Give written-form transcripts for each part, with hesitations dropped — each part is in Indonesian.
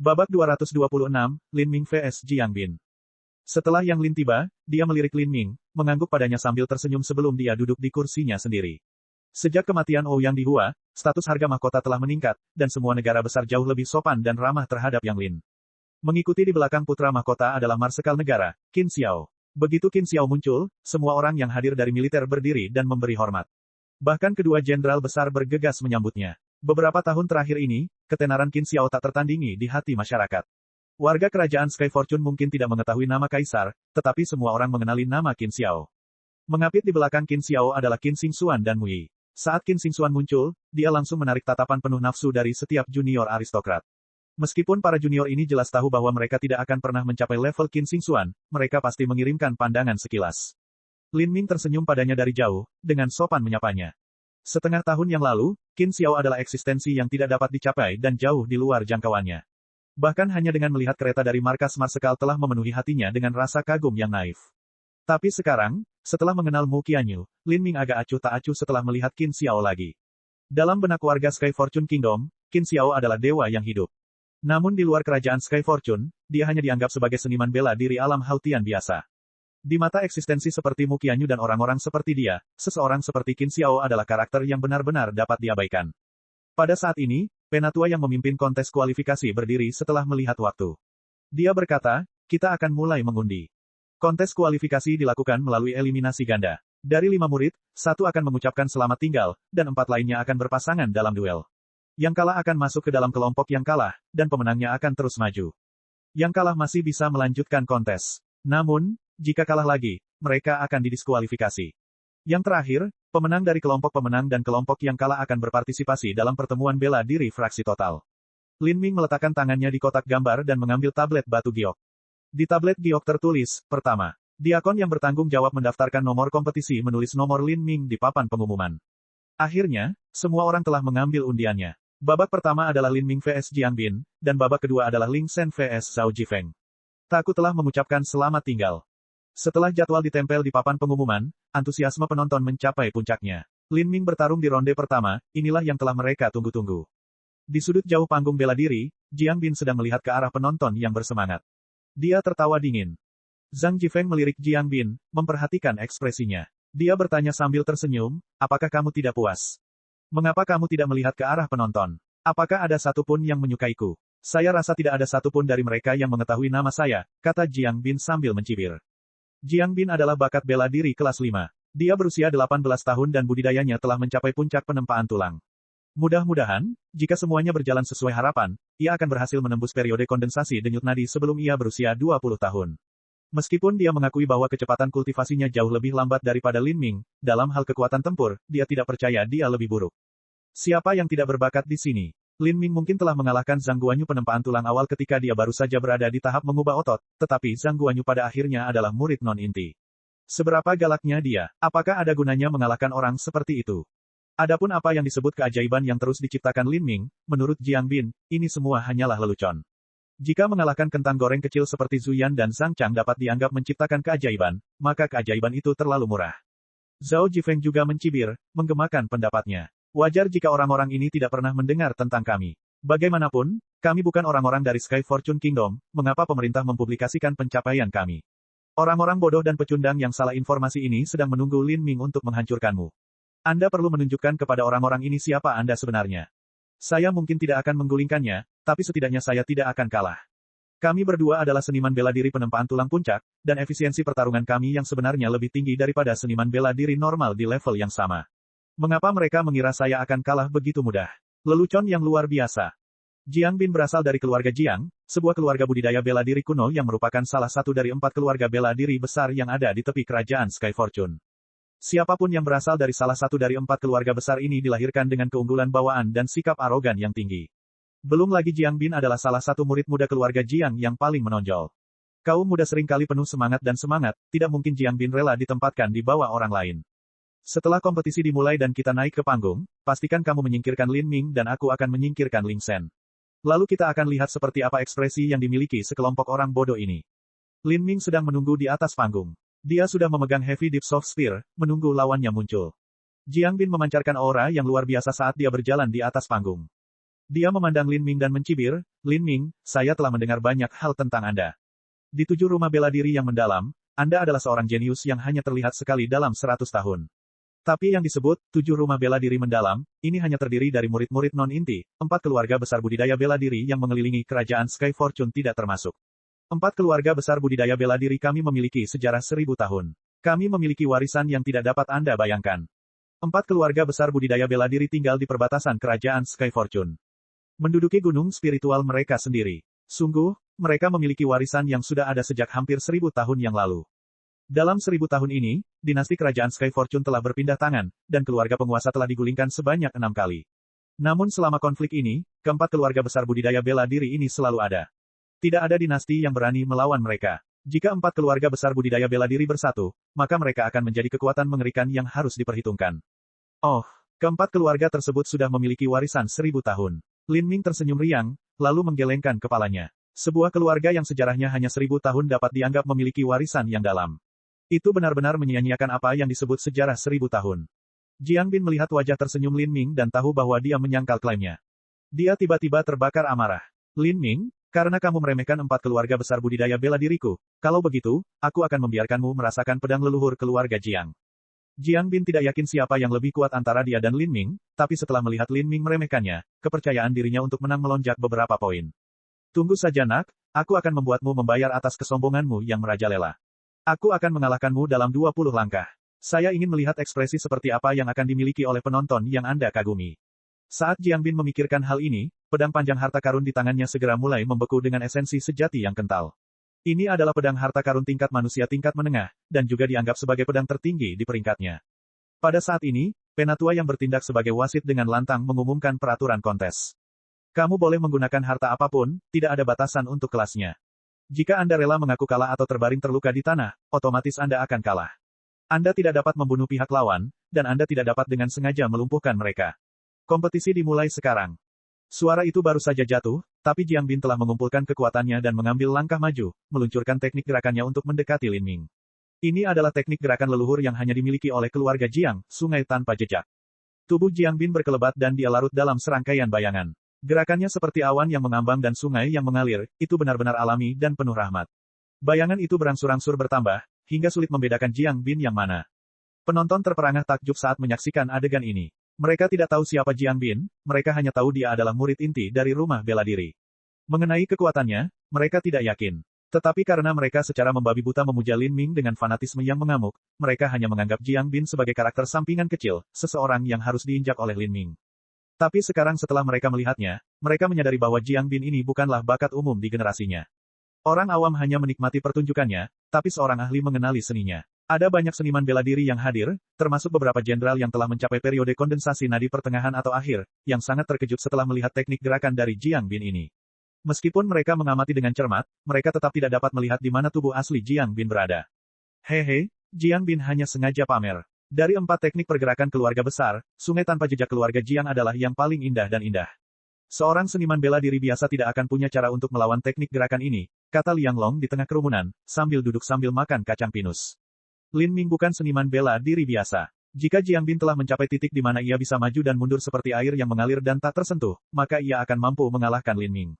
Babak 226, Lin Ming vs Jiang Bin. Setelah Yang Lin tiba, dia melirik Lin Ming, mengangguk padanya sambil tersenyum sebelum dia duduk di kursinya sendiri. Sejak kematian Ouyang di Hua, status harga mahkota telah meningkat, dan semua negara besar jauh lebih sopan dan ramah terhadap Yang Lin. Mengikuti di belakang putra mahkota adalah marsekal negara, Qin Xiao. Begitu Qin Xiao muncul, semua orang yang hadir dari militer berdiri dan memberi hormat. Bahkan kedua jenderal besar bergegas menyambutnya. Beberapa tahun terakhir ini, ketenaran Qin Xiao tak tertandingi di hati masyarakat. Warga kerajaan Sky Fortune mungkin tidak mengetahui nama kaisar, tetapi semua orang mengenali nama Qin Xiao. Mengapit di belakang Qin Xiao adalah Qin Xingxuan dan Mu Yi. Saat Qin Xingxuan muncul, dia langsung menarik tatapan penuh nafsu dari setiap junior aristokrat. Meskipun para junior ini jelas tahu bahwa mereka tidak akan pernah mencapai level Qin Xingxuan, mereka pasti mengirimkan pandangan sekilas. Lin Ming tersenyum padanya dari jauh, dengan sopan menyapanya. Setengah tahun yang lalu, Qin Xiao adalah eksistensi yang tidak dapat dicapai dan jauh di luar jangkauannya. Bahkan hanya dengan melihat kereta dari markas Marsekal telah memenuhi hatinya dengan rasa kagum yang naif. Tapi sekarang, setelah mengenal Mu Qianyu, Lin Ming agak acuh tak acuh setelah melihat Qin Xiao lagi. Dalam benak warga Sky Fortune Kingdom, Qin Xiao adalah dewa yang hidup. Namun di luar kerajaan Sky Fortune, dia hanya dianggap sebagai seniman bela diri alam Hautian biasa. Di mata eksistensi seperti Mu Qianyu dan orang-orang seperti dia, seseorang seperti Qin Xiao adalah karakter yang benar-benar dapat diabaikan. Pada saat ini, penatua yang memimpin kontes kualifikasi berdiri setelah melihat waktu. Dia berkata, kita akan mulai mengundi. Kontes kualifikasi dilakukan melalui eliminasi ganda. Dari 5 murid, 1 akan mengucapkan selamat tinggal, dan 4 lainnya akan berpasangan dalam duel. Yang kalah akan masuk ke dalam kelompok yang kalah, dan pemenangnya akan terus maju. Yang kalah masih bisa melanjutkan kontes. Namun, jika kalah lagi, mereka akan didiskualifikasi. Yang terakhir, pemenang dari kelompok pemenang dan kelompok yang kalah akan berpartisipasi dalam pertemuan bela diri fraksi total. Lin Ming meletakkan tangannya di kotak gambar dan mengambil tablet batu giok. Di tablet giok tertulis, pertama. Diakon yang bertanggung jawab mendaftarkan nomor kompetisi menulis nomor Lin Ming di papan pengumuman. Akhirnya, semua orang telah mengambil undiannya. Babak pertama adalah Lin Ming vs Jiang Bin, dan babak kedua adalah Ling Shen vs Zhao Jifeng. Taku telah mengucapkan selamat tinggal. Setelah jadwal ditempel di papan pengumuman, antusiasme penonton mencapai puncaknya. Lin Ming bertarung di ronde pertama, inilah yang telah mereka tunggu-tunggu. Di sudut jauh panggung bela diri, Jiang Bin sedang melihat ke arah penonton yang bersemangat. Dia tertawa dingin. Zhang Jifeng melirik Jiang Bin, memperhatikan ekspresinya. Dia bertanya sambil tersenyum, apakah kamu tidak puas? Mengapa kamu tidak melihat ke arah penonton? Apakah ada satupun yang menyukaiku? Saya rasa tidak ada satupun dari mereka yang mengetahui nama saya, kata Jiang Bin sambil mencibir. Jiang Bin adalah bakat bela diri kelas 5. Dia berusia 18 tahun dan budidayanya telah mencapai puncak penempaan tulang. Mudah-mudahan, jika semuanya berjalan sesuai harapan, ia akan berhasil menembus periode kondensasi denyut nadi sebelum ia berusia 20 tahun. Meskipun dia mengakui bahwa kecepatan kultivasinya jauh lebih lambat daripada Lin Ming, dalam hal kekuatan tempur, dia tidak percaya dia lebih buruk. Siapa yang tidak berbakat di sini? Lin Ming mungkin telah mengalahkan Zhang Guanyu penempaan tulang awal ketika dia baru saja berada di tahap mengubah otot, tetapi Zhang Guanyu pada akhirnya adalah murid non-inti. Seberapa galaknya dia? Apakah ada gunanya mengalahkan orang seperti itu? Adapun apa yang disebut keajaiban yang terus diciptakan Lin Ming, menurut Jiang Bin, ini semua hanyalah lelucon. Jika mengalahkan kentang goreng kecil seperti Zuyan dan Zhang Chang dapat dianggap menciptakan keajaiban, maka keajaiban itu terlalu murah. Zhao Jifeng juga mencibir, menggemakan pendapatnya. Wajar jika orang-orang ini tidak pernah mendengar tentang kami. Bagaimanapun, kami bukan orang-orang dari Sky Fortune Kingdom, mengapa pemerintah mempublikasikan pencapaian kami? Orang-orang bodoh dan pecundang yang salah informasi ini sedang menunggu Lin Ming untuk menghancurkanmu. Anda perlu menunjukkan kepada orang-orang ini siapa Anda sebenarnya. Saya mungkin tidak akan menggulingkannya, tapi setidaknya saya tidak akan kalah. Kami berdua adalah seniman bela diri penempaan tulang puncak, dan efisiensi pertarungan kami yang sebenarnya lebih tinggi daripada seniman bela diri normal di level yang sama. Mengapa mereka mengira saya akan kalah begitu mudah? Lelucon yang luar biasa. Jiang Bin berasal dari keluarga Jiang, sebuah keluarga budidaya bela diri kuno yang merupakan salah satu dari 4 keluarga bela diri besar yang ada di tepi kerajaan Sky Fortune. Siapapun yang berasal dari salah satu dari 4 keluarga besar ini dilahirkan dengan keunggulan bawaan dan sikap arogan yang tinggi. Belum lagi Jiang Bin adalah salah satu murid muda keluarga Jiang yang paling menonjol. Kaum muda seringkali penuh semangat dan semangat, tidak mungkin Jiang Bin rela ditempatkan di bawah orang lain. Setelah kompetisi dimulai dan kita naik ke panggung, pastikan kamu menyingkirkan Lin Ming dan aku akan menyingkirkan Ling Shen. Lalu kita akan lihat seperti apa ekspresi yang dimiliki sekelompok orang bodoh ini. Lin Ming sedang menunggu di atas panggung. Dia sudah memegang Heavy Deep Soft Spear, menunggu lawannya muncul. Jiang Bin memancarkan aura yang luar biasa saat dia berjalan di atas panggung. Dia memandang Lin Ming dan mencibir, Lin Ming, saya telah mendengar banyak hal tentang Anda. Di 7 rumah bela diri yang mendalam, Anda adalah seorang jenius yang hanya terlihat sekali dalam 100 tahun. Tapi yang disebut 7 rumah bela diri mendalam, ini hanya terdiri dari murid-murid non-inti, 4 keluarga besar budidaya bela diri yang mengelilingi kerajaan Sky Fortune tidak termasuk. 4 keluarga besar budidaya bela diri kami memiliki sejarah 1000 tahun. Kami memiliki warisan yang tidak dapat Anda bayangkan. 4 keluarga besar budidaya bela diri tinggal di perbatasan kerajaan Sky Fortune. Menduduki gunung spiritual mereka sendiri. Sungguh, mereka memiliki warisan yang sudah ada sejak hampir 1000 tahun yang lalu. Dalam 1000 tahun ini, dinasti kerajaan Sky Fortune telah berpindah tangan, dan keluarga penguasa telah digulingkan sebanyak 6 kali. Namun selama konflik ini, keempat keluarga besar budidaya bela diri ini selalu ada. Tidak ada dinasti yang berani melawan mereka. Jika 4 keluarga besar budidaya bela diri bersatu, maka mereka akan menjadi kekuatan mengerikan yang harus diperhitungkan. Oh, keempat keluarga tersebut sudah memiliki warisan 1000 tahun. Lin Ming tersenyum riang, lalu menggelengkan kepalanya. Sebuah keluarga yang sejarahnya hanya 1000 tahun dapat dianggap memiliki warisan yang dalam. Itu benar-benar menyia-nyiakan apa yang disebut sejarah 1000 tahun. Jiang Bin melihat wajah tersenyum Lin Ming dan tahu bahwa dia menyangkal klaimnya. Dia tiba-tiba terbakar amarah. Lin Ming, karena kamu meremehkan 4 keluarga besar budidaya bela diriku, kalau begitu, aku akan membiarkanmu merasakan pedang leluhur keluarga Jiang. Jiang Bin tidak yakin siapa yang lebih kuat antara dia dan Lin Ming, tapi setelah melihat Lin Ming meremehkannya, kepercayaan dirinya untuk menang melonjak beberapa poin. Tunggu saja nak, aku akan membuatmu membayar atas kesombonganmu yang merajalela. Aku akan mengalahkanmu dalam 20 langkah. Saya ingin melihat ekspresi seperti apa yang akan dimiliki oleh penonton yang Anda kagumi. Saat Jiang Bin memikirkan hal ini, pedang panjang harta karun di tangannya segera mulai membeku dengan esensi sejati yang kental. Ini adalah pedang harta karun tingkat manusia tingkat menengah, dan juga dianggap sebagai pedang tertinggi di peringkatnya. Pada saat ini, penatua yang bertindak sebagai wasit dengan lantang mengumumkan peraturan kontes. Kamu boleh menggunakan harta apapun, tidak ada batasan untuk kelasnya. Jika Anda rela mengaku kalah atau terbaring terluka di tanah, otomatis Anda akan kalah. Anda tidak dapat membunuh pihak lawan, dan Anda tidak dapat dengan sengaja melumpuhkan mereka. Kompetisi dimulai sekarang. Suara itu baru saja jatuh, tapi Jiang Bin telah mengumpulkan kekuatannya dan mengambil langkah maju, meluncurkan teknik gerakannya untuk mendekati Lin Ming. Ini adalah teknik gerakan leluhur yang hanya dimiliki oleh keluarga Jiang, sungai tanpa jejak. Tubuh Jiang Bin berkelebat dan dia larut dalam serangkaian bayangan. Gerakannya seperti awan yang mengambang dan sungai yang mengalir, itu benar-benar alami dan penuh rahmat. Bayangan itu berangsur-angsur bertambah, hingga sulit membedakan Jiang Bin yang mana. Penonton terperangah takjub saat menyaksikan adegan ini. Mereka tidak tahu siapa Jiang Bin, mereka hanya tahu dia adalah murid inti dari rumah bela diri. Mengenai kekuatannya, mereka tidak yakin. Tetapi karena mereka secara membabi buta memuja Lin Ming dengan fanatisme yang mengamuk, mereka hanya menganggap Jiang Bin sebagai karakter sampingan kecil, seseorang yang harus diinjak oleh Lin Ming. Tapi sekarang setelah mereka melihatnya, mereka menyadari bahwa Jiang Bin ini bukanlah bakat umum di generasinya. Orang awam hanya menikmati pertunjukannya, tapi seorang ahli mengenali seninya. Ada banyak seniman bela diri yang hadir, termasuk beberapa jenderal yang telah mencapai periode kondensasi nadi pertengahan atau akhir, yang sangat terkejut setelah melihat teknik gerakan dari Jiang Bin ini. Meskipun mereka mengamati dengan cermat, mereka tetap tidak dapat melihat di mana tubuh asli Jiang Bin berada. Hehe, Jiang Bin hanya sengaja pamer. Dari 4 teknik pergerakan keluarga besar, sungai tanpa jejak keluarga Jiang adalah yang paling indah dan indah. Seorang seniman bela diri biasa tidak akan punya cara untuk melawan teknik gerakan ini, kata Liang Long di tengah kerumunan, sambil duduk sambil makan kacang pinus. Lin Ming bukan seniman bela diri biasa. Jika Jiang Bin telah mencapai titik di mana ia bisa maju dan mundur seperti air yang mengalir dan tak tersentuh, maka ia akan mampu mengalahkan Lin Ming.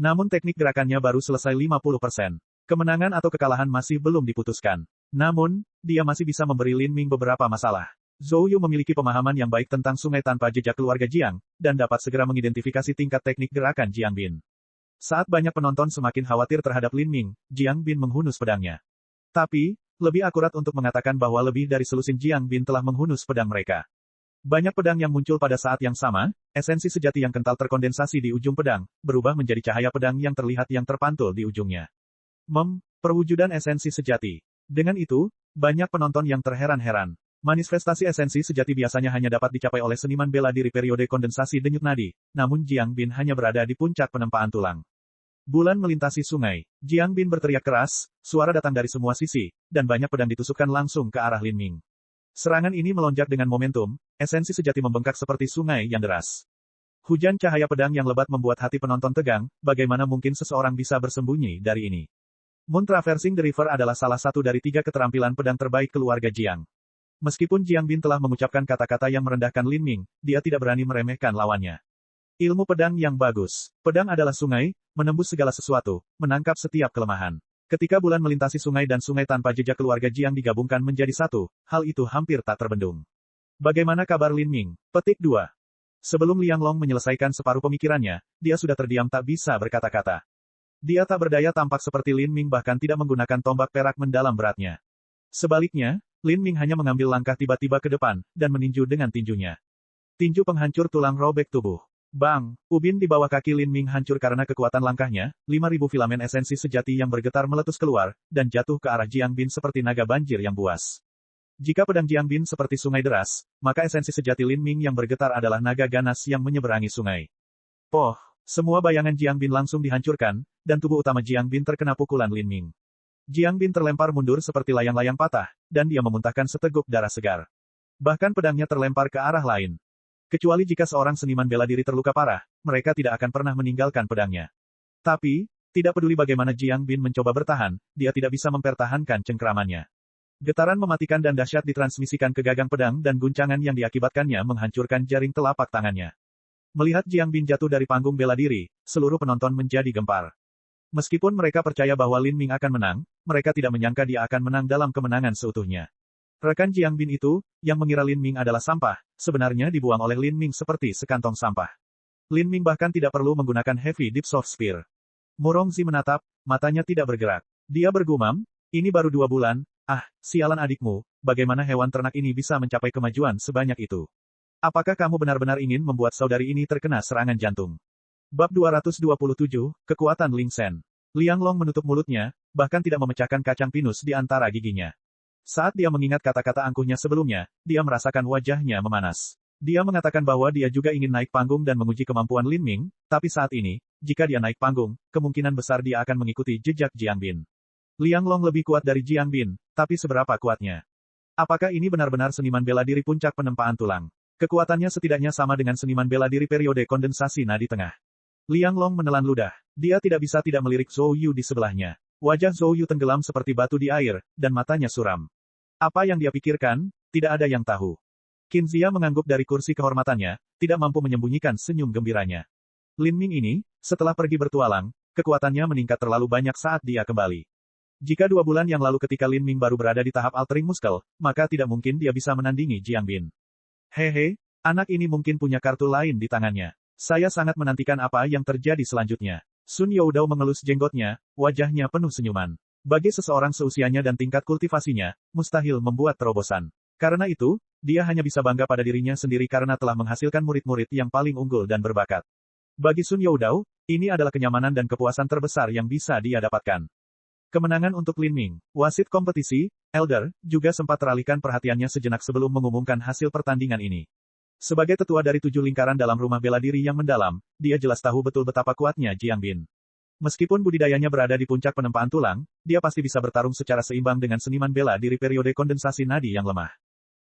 Namun teknik gerakannya baru selesai 50%. Kemenangan atau kekalahan masih belum diputuskan. Namun, dia masih bisa memberi Lin Ming beberapa masalah. Zhou Yu memiliki pemahaman yang baik tentang sungai tanpa jejak keluarga Jiang, dan dapat segera mengidentifikasi tingkat teknik gerakan Jiang Bin. Saat banyak penonton semakin khawatir terhadap Lin Ming, Jiang Bin menghunus pedangnya. Tapi, lebih akurat untuk mengatakan bahwa lebih dari selusin Jiang Bin telah menghunus pedang mereka. Banyak pedang yang muncul pada saat yang sama, esensi sejati yang kental terkondensasi di ujung pedang, berubah menjadi cahaya pedang yang terlihat yang terpantul di ujungnya. Perwujudan esensi sejati. Dengan itu, banyak penonton yang terheran-heran. Manifestasi esensi sejati biasanya hanya dapat dicapai oleh seniman bela diri periode kondensasi denyut nadi, namun Jiang Bin hanya berada di puncak penempaan tulang. Bulan melintasi sungai. Jiang Bin berteriak keras, suara datang dari semua sisi, dan banyak pedang ditusukkan langsung ke arah Lin Ming. Serangan ini melonjak dengan momentum, esensi sejati membengkak seperti sungai yang deras. Hujan cahaya pedang yang lebat membuat hati penonton tegang, bagaimana mungkin seseorang bisa bersembunyi dari ini? Moon Traversing the River adalah salah satu dari 3 keterampilan pedang terbaik keluarga Jiang. Meskipun Jiang Bin telah mengucapkan kata-kata yang merendahkan Lin Ming, dia tidak berani meremehkan lawannya. Ilmu pedang yang bagus. Pedang adalah sungai, menembus segala sesuatu, menangkap setiap kelemahan. Ketika bulan melintasi sungai dan sungai tanpa jejak keluarga Jiang digabungkan menjadi satu, hal itu hampir tak terbendung. Bagaimana kabar Lin Ming? Petik 2. Sebelum Liang Long menyelesaikan separuh pemikirannya, dia sudah terdiam tak bisa berkata-kata. Dia tak berdaya tampak seperti Lin Ming bahkan tidak menggunakan tombak perak mendalam beratnya. Sebaliknya, Lin Ming hanya mengambil langkah tiba-tiba ke depan, dan meninju dengan tinjunya. Tinju penghancur tulang robek tubuh. Bang! Ubin di bawah kaki Lin Ming hancur karena kekuatan langkahnya, 5.000 filamen esensi sejati yang bergetar meletus keluar, dan jatuh ke arah Jiang Bin seperti naga banjir yang buas. Jika pedang Jiang Bin seperti sungai deras, maka esensi sejati Lin Ming yang bergetar adalah naga ganas yang menyeberangi sungai. Poh! Semua bayangan Jiang Bin langsung dihancurkan, dan tubuh utama Jiang Bin terkena pukulan Lin Ming. Jiang Bin terlempar mundur seperti layang-layang patah, dan dia memuntahkan seteguk darah segar. Bahkan pedangnya terlempar ke arah lain. Kecuali jika seorang seniman bela diri terluka parah, mereka tidak akan pernah meninggalkan pedangnya. Tapi, tidak peduli bagaimana Jiang Bin mencoba bertahan, dia tidak bisa mempertahankan cengkeramannya. Getaran mematikan dan dahsyat ditransmisikan ke gagang pedang dan guncangan yang diakibatkannya menghancurkan jaring telapak tangannya. Melihat Jiang Bin jatuh dari panggung bela diri, seluruh penonton menjadi gempar. Meskipun mereka percaya bahwa Lin Ming akan menang, mereka tidak menyangka dia akan menang dalam kemenangan seutuhnya. Rekan Jiang Bin itu, yang mengira Lin Ming adalah sampah, sebenarnya dibuang oleh Lin Ming seperti sekantong sampah. Lin Ming bahkan tidak perlu menggunakan heavy deep soft spear. Murongzi menatap, matanya tidak bergerak. Dia bergumam, ini baru 2 bulan, sialan adikmu, bagaimana hewan ternak ini bisa mencapai kemajuan sebanyak itu? Apakah kamu benar-benar ingin membuat saudari ini terkena serangan jantung? Bab 227, Kekuatan Ling Sen. Liang Long menutup mulutnya, bahkan tidak memecahkan kacang pinus di antara giginya. Saat dia mengingat kata-kata angkuhnya sebelumnya, dia merasakan wajahnya memanas. Dia mengatakan bahwa dia juga ingin naik panggung dan menguji kemampuan Lin Ming, tapi saat ini, jika dia naik panggung, kemungkinan besar dia akan mengikuti jejak Jiang Bin. Liang Long lebih kuat dari Jiang Bin, tapi seberapa kuatnya? Apakah ini benar-benar seniman bela diri puncak penempaan tulang? Kekuatannya setidaknya sama dengan seniman bela diri periode kondensasi nadi tengah. Liang Long menelan ludah. Dia tidak bisa tidak melirik Zhou Yu di sebelahnya. Wajah Zhou Yu tenggelam seperti batu di air, dan matanya suram. Apa yang dia pikirkan, tidak ada yang tahu. Qin Zia mengangguk dari kursi kehormatannya, tidak mampu menyembunyikan senyum gembiranya. Lin Ming ini, setelah pergi bertualang, kekuatannya meningkat terlalu banyak saat dia kembali. Jika 2 bulan yang lalu ketika Lin Ming baru berada di tahap altering muscle, maka tidak mungkin dia bisa menandingi Jiang Bin. Hehe, anak ini mungkin punya kartu lain di tangannya. Saya sangat menantikan apa yang terjadi selanjutnya. Sun Youdao mengelus jenggotnya, wajahnya penuh senyuman. Bagi seseorang seusianya dan tingkat kultivasinya, mustahil membuat terobosan. Karena itu, dia hanya bisa bangga pada dirinya sendiri karena telah menghasilkan murid-murid yang paling unggul dan berbakat. Bagi Sun Youdao, ini adalah kenyamanan dan kepuasan terbesar yang bisa dia dapatkan. Kemenangan untuk Lin Ming, wasit kompetisi, Elder, juga sempat teralihkan perhatiannya sejenak sebelum mengumumkan hasil pertandingan ini. Sebagai tetua dari 7 lingkaran dalam rumah bela diri yang mendalam, dia jelas tahu betul betapa kuatnya Jiang Bin. Meskipun budidayanya berada di puncak penempaan tulang, dia pasti bisa bertarung secara seimbang dengan seniman bela diri periode kondensasi nadi yang lemah.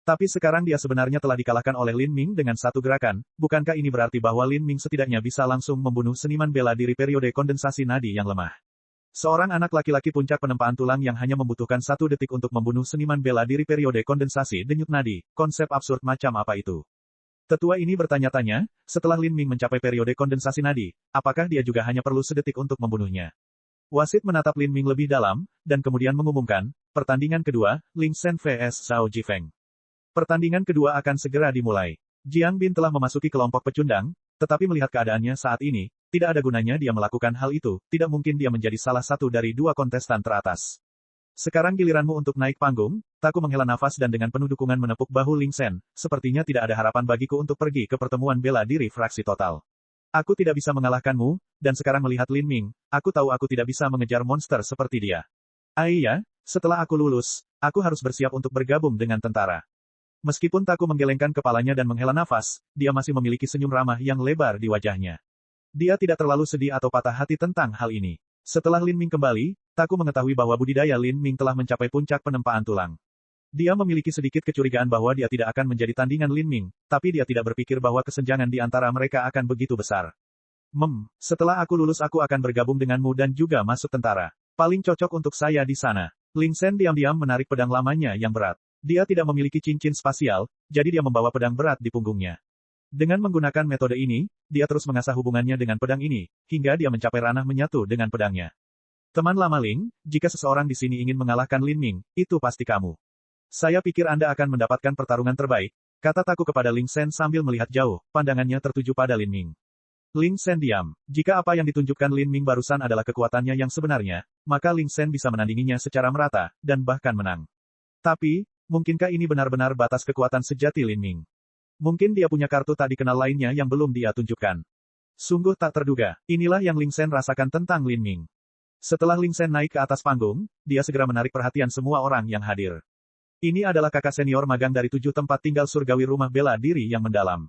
Tapi sekarang dia sebenarnya telah dikalahkan oleh Lin Ming dengan satu gerakan, bukankah ini berarti bahwa Lin Ming setidaknya bisa langsung membunuh seniman bela diri periode kondensasi nadi yang lemah? Seorang anak laki-laki puncak penempaan tulang yang hanya membutuhkan 1 detik untuk membunuh seniman bela diri periode kondensasi denyut nadi, konsep absurd macam apa itu? Tetua ini bertanya-tanya, setelah Lin Ming mencapai periode kondensasi nadi, apakah dia juga hanya perlu sedetik untuk membunuhnya? Wasit menatap Lin Ming lebih dalam, dan kemudian mengumumkan, pertandingan kedua, Ling Sen vs Zhao Jifeng. Pertandingan kedua akan segera dimulai. Jiang Bin telah memasuki kelompok pecundang, tetapi melihat keadaannya saat ini, tidak ada gunanya dia melakukan hal itu, tidak mungkin dia menjadi salah satu dari 2 kontestan teratas. Sekarang giliranmu untuk naik panggung, Taku menghela nafas dan dengan penuh dukungan menepuk bahu Ling Sen, sepertinya tidak ada harapan bagiku untuk pergi ke pertemuan bela diri fraksi total. Aku tidak bisa mengalahkanmu, dan sekarang melihat Lin Ming, aku tahu aku tidak bisa mengejar monster seperti dia. Iya, setelah aku lulus, aku harus bersiap untuk bergabung dengan tentara. Meskipun Taku menggelengkan kepalanya dan menghela nafas, dia masih memiliki senyum ramah yang lebar di wajahnya. Dia tidak terlalu sedih atau patah hati tentang hal ini. Setelah Lin Ming kembali, Taku mengetahui bahwa budidaya Lin Ming telah mencapai puncak penempaan tulang. Dia memiliki sedikit kecurigaan bahwa dia tidak akan menjadi tandingan Lin Ming, tapi dia tidak berpikir bahwa kesenjangan di antara mereka akan begitu besar. Setelah aku lulus aku akan bergabung denganmu dan juga masuk tentara. Paling cocok untuk saya di sana. Ling Sen diam-diam menarik pedang lamanya yang berat. Dia tidak memiliki cincin spasial, jadi dia membawa pedang berat di punggungnya. Dengan menggunakan metode ini, dia terus mengasah hubungannya dengan pedang ini, hingga dia mencapai ranah menyatu dengan pedangnya. Teman lama Ling, jika seseorang di sini ingin mengalahkan Lin Ming, itu pasti kamu. Saya pikir Anda akan mendapatkan pertarungan terbaik, kata Taku kepada Ling Sen sambil melihat jauh, pandangannya tertuju pada Lin Ming. Ling Sen diam. Jika apa yang ditunjukkan Lin Ming barusan adalah kekuatannya yang sebenarnya, maka Ling Sen bisa menandinginya secara merata, dan bahkan menang. Tapi, mungkinkah ini benar-benar batas kekuatan sejati Lin Ming? Mungkin dia punya kartu tak dikenal lainnya yang belum dia tunjukkan. Sungguh tak terduga, inilah yang Ling Sen rasakan tentang Lin Ming. Setelah Ling Sen naik ke atas panggung, dia segera menarik perhatian semua orang yang hadir. Ini adalah kakak senior magang dari 7 tempat tinggal surgawi rumah bela diri yang mendalam.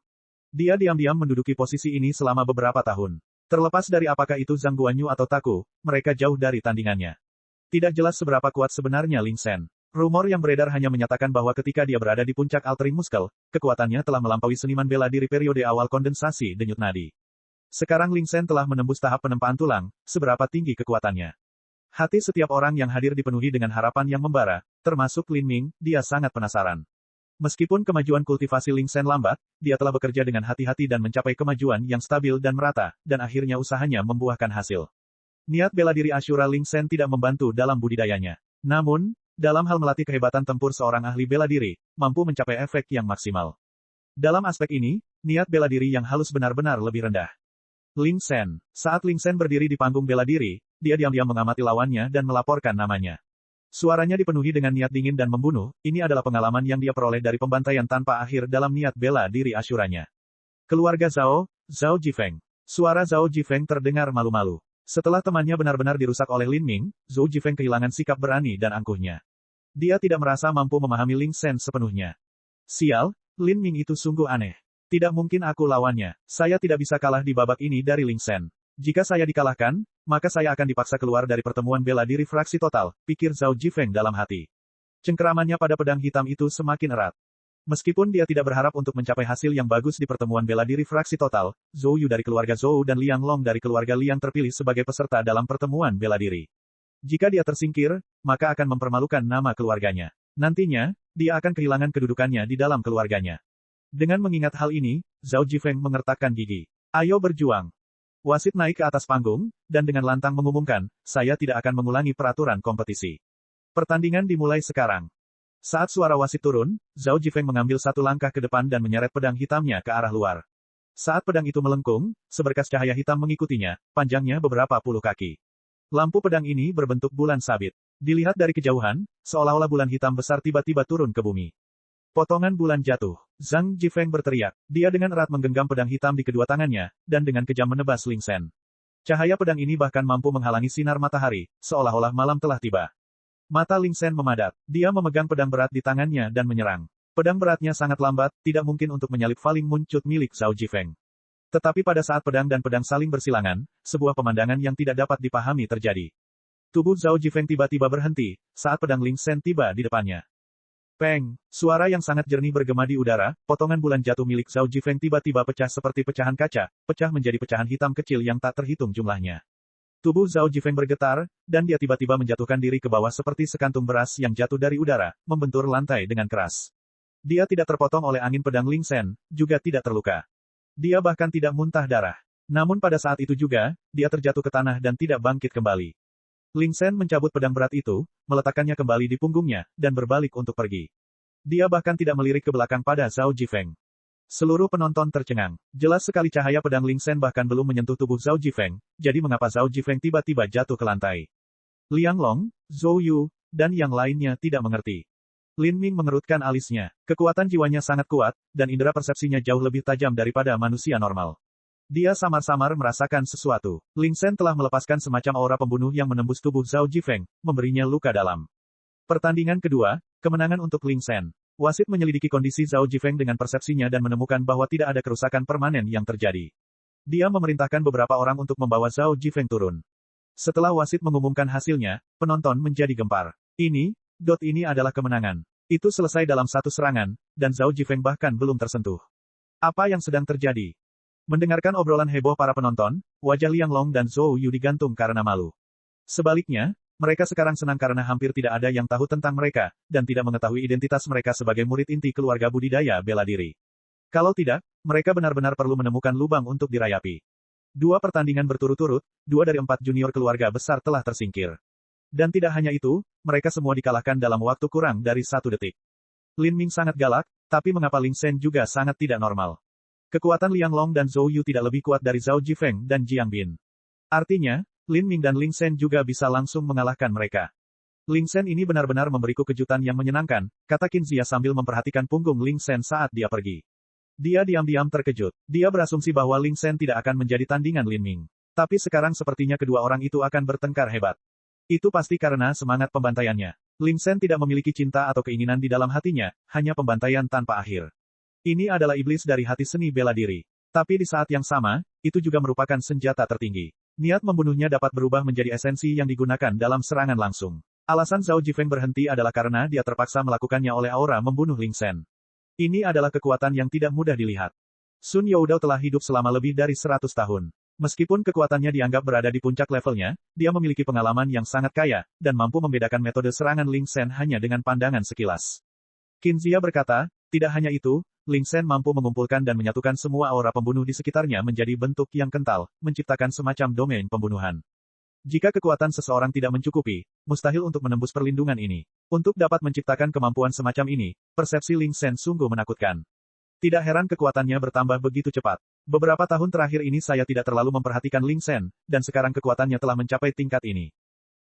Dia diam-diam menduduki posisi ini selama beberapa tahun. Terlepas dari apakah itu Zhang Guanyu atau Taku, mereka jauh dari tandingannya. Tidak jelas seberapa kuat sebenarnya Ling Sen. Rumor yang beredar hanya menyatakan bahwa ketika dia berada di puncak altering muskel, kekuatannya telah melampaui seniman bela diri periode awal kondensasi denyut nadi. Sekarang Ling Sen telah menembus tahap penempaan tulang, seberapa tinggi kekuatannya. Hati setiap orang yang hadir dipenuhi dengan harapan yang membara, termasuk Lin Ming, dia sangat penasaran. Meskipun kemajuan kultivasi Ling Sen lambat, dia telah bekerja dengan hati-hati dan mencapai kemajuan yang stabil dan merata, dan akhirnya usahanya membuahkan hasil. Niat bela diri Ashura Ling Sen tidak membantu dalam budidayanya. Namun, dalam hal melatih kehebatan tempur seorang ahli bela diri, mampu mencapai efek yang maksimal. Dalam aspek ini, niat bela diri yang halus benar-benar lebih rendah. Ling Sen. Saat Ling Sen berdiri di panggung bela diri, dia diam-diam mengamati lawannya dan melaporkan namanya. Suaranya dipenuhi dengan niat dingin dan membunuh, ini adalah pengalaman yang dia peroleh dari pembantaian tanpa akhir dalam niat bela diri Ashuranya. Keluarga Zhao, Zhao Jifeng. Suara Zhao Jifeng terdengar malu-malu. Setelah temannya benar-benar dirusak oleh Lin Ming, Zhao Jifeng kehilangan sikap berani dan angkuhnya. Dia tidak merasa mampu memahami Ling Sen sepenuhnya. Sial, Lin Ming itu sungguh aneh. Tidak mungkin aku lawannya. Saya tidak bisa kalah di babak ini dari Ling Sen. Jika saya dikalahkan, maka saya akan dipaksa keluar dari pertemuan bela diri fraksi total, pikir Zhao Jifeng dalam hati. Cengkeramannya pada pedang hitam itu semakin erat. Meskipun dia tidak berharap untuk mencapai hasil yang bagus di pertemuan bela diri fraksi total, Zhou Yu dari keluarga Zhou dan Liang Long dari keluarga Liang terpilih sebagai peserta dalam pertemuan bela diri. Jika dia tersingkir, maka akan mempermalukan nama keluarganya. Nantinya, dia akan kehilangan kedudukannya di dalam keluarganya. Dengan mengingat hal ini, Zhao Jifeng mengertakkan gigi. Ayo berjuang. Wasit naik ke atas panggung, dan dengan lantang mengumumkan, saya tidak akan mengulangi peraturan kompetisi. Pertandingan dimulai sekarang. Saat suara wasit turun, Zhao Jifeng mengambil satu langkah ke depan dan menyeret pedang hitamnya ke arah luar. Saat pedang itu melengkung, seberkas cahaya hitam mengikutinya, panjangnya beberapa puluh kaki. Lampu pedang ini berbentuk bulan sabit. Dilihat dari kejauhan, seolah-olah bulan hitam besar tiba-tiba turun ke bumi. Potongan bulan jatuh. Zhang Jifeng berteriak. Dia dengan erat menggenggam pedang hitam di kedua tangannya, dan dengan kejam menebas Ling Sen. Cahaya pedang ini bahkan mampu menghalangi sinar matahari, seolah-olah malam telah tiba. Mata Ling Sen memadat. Dia memegang pedang berat di tangannya dan menyerang. Pedang beratnya sangat lambat, tidak mungkin untuk menyalip Faling Muncut milik Zhao Jifeng. Tetapi pada saat pedang dan pedang saling bersilangan, sebuah pemandangan yang tidak dapat dipahami terjadi. Tubuh Zhao Jifeng tiba-tiba berhenti, saat pedang Ling Sen tiba di depannya. Peng! Suara yang sangat jernih bergema di udara, potongan bulan jatuh milik Zhao Jifeng tiba-tiba pecah seperti pecahan kaca, pecah menjadi pecahan hitam kecil yang tak terhitung jumlahnya. Tubuh Zhao Jifeng bergetar, dan dia tiba-tiba menjatuhkan diri ke bawah seperti sekantung beras yang jatuh dari udara, membentur lantai dengan keras. Dia tidak terpotong oleh angin pedang Ling Sen, juga tidak terluka. Dia bahkan tidak muntah darah. Namun pada saat itu juga, dia terjatuh ke tanah dan tidak bangkit kembali. Ling Sen mencabut pedang berat itu, meletakkannya kembali di punggungnya, dan berbalik untuk pergi. Dia bahkan tidak melirik ke belakang pada Zhao Jifeng. Seluruh penonton tercengang. Jelas sekali cahaya pedang Ling Sen bahkan belum menyentuh tubuh Zhao Jifeng, jadi mengapa Zhao Jifeng tiba-tiba jatuh ke lantai. Liang Long, Zhou Yu, dan yang lainnya tidak mengerti. Lin Ming mengerutkan alisnya. Kekuatan jiwanya sangat kuat, dan indera persepsinya jauh lebih tajam daripada manusia normal. Dia samar-samar merasakan sesuatu. Ling Sen telah melepaskan semacam aura pembunuh yang menembus tubuh Zhao Jifeng, memberinya luka dalam. Pertandingan kedua, kemenangan untuk Ling Sen. Wasit menyelidiki kondisi Zhao Jifeng dengan persepsinya dan menemukan bahwa tidak ada kerusakan permanen yang terjadi. Dia memerintahkan beberapa orang untuk membawa Zhao Jifeng turun. Setelah wasit mengumumkan hasilnya, penonton menjadi gempar. Ini adalah kemenangan. Itu selesai dalam satu serangan, dan Zhao Jifeng bahkan belum tersentuh. Apa yang sedang terjadi? Mendengarkan obrolan heboh para penonton, wajah Liang Long dan Zhou Yu digantung karena malu. Sebaliknya, mereka sekarang senang karena hampir tidak ada yang tahu tentang mereka, dan tidak mengetahui identitas mereka sebagai murid inti keluarga budidaya bela diri. Kalau tidak, mereka benar-benar perlu menemukan lubang untuk dirayapi. 2 pertandingan berturut-turut, 2 dari 4 junior keluarga besar telah tersingkir. Dan tidak hanya itu, mereka semua dikalahkan dalam waktu kurang dari 1 detik. Lin Ming sangat galak, tapi mengapa Ling Shen juga sangat tidak normal? Kekuatan Liang Long dan Zhou Yu tidak lebih kuat dari Zhao Jifeng dan Jiang Bin. Artinya, Lin Ming dan Ling Shen juga bisa langsung mengalahkan mereka. Ling Shen ini benar-benar memberiku kejutan yang menyenangkan, kata Qin Zia sambil memperhatikan punggung Ling Shen saat dia pergi. Dia diam-diam terkejut. Dia berasumsi bahwa Ling Shen tidak akan menjadi tandingan Lin Ming. Tapi sekarang sepertinya kedua orang itu akan bertengkar hebat. Itu pasti karena semangat pembantaiannya. Ling Shen tidak memiliki cinta atau keinginan di dalam hatinya, hanya pembantaian tanpa akhir. Ini adalah iblis dari hati seni bela diri. Tapi di saat yang sama, itu juga merupakan senjata tertinggi. Niat membunuhnya dapat berubah menjadi esensi yang digunakan dalam serangan langsung. Alasan Zhao Jifeng berhenti adalah karena dia terpaksa melakukannya oleh aura membunuh Ling Shen. Ini adalah kekuatan yang tidak mudah dilihat. Sun Youdao telah hidup selama lebih dari 100 tahun. Meskipun kekuatannya dianggap berada di puncak levelnya, dia memiliki pengalaman yang sangat kaya, dan mampu membedakan metode serangan Ling Shen hanya dengan pandangan sekilas. Qin Zia berkata, tidak hanya itu, Ling Shen mampu mengumpulkan dan menyatukan semua aura pembunuh di sekitarnya menjadi bentuk yang kental, menciptakan semacam domain pembunuhan. Jika kekuatan seseorang tidak mencukupi, mustahil untuk menembus perlindungan ini. Untuk dapat menciptakan kemampuan semacam ini, persepsi Ling Shen sungguh menakutkan. Tidak heran kekuatannya bertambah begitu cepat. Beberapa tahun terakhir ini saya tidak terlalu memperhatikan Ling Shen, dan sekarang kekuatannya telah mencapai tingkat ini.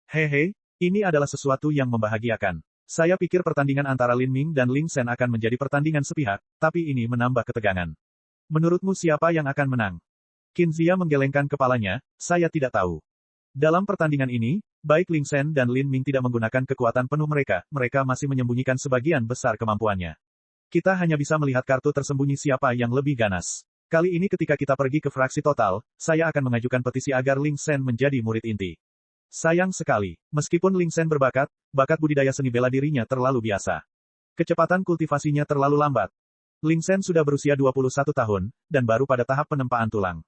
Hehe, ini adalah sesuatu yang membahagiakan. Saya pikir pertandingan antara Lin Ming dan Ling Shen akan menjadi pertandingan sepihak, tapi ini menambah ketegangan. Menurutmu siapa yang akan menang? Qin Zia menggelengkan kepalanya, saya tidak tahu. Dalam pertandingan ini, baik Ling Shen dan Lin Ming tidak menggunakan kekuatan penuh mereka masih menyembunyikan sebagian besar kemampuannya. Kita hanya bisa melihat kartu tersembunyi siapa yang lebih ganas. Kali ini ketika kita pergi ke fraksi total, saya akan mengajukan petisi agar Ling Shen menjadi murid inti. Sayang sekali, meskipun Ling Shen berbakat, bakat budidaya seni bela dirinya terlalu biasa. Kecepatan kultivasinya terlalu lambat. Ling Shen sudah berusia 21 tahun, dan baru pada tahap penempaan tulang.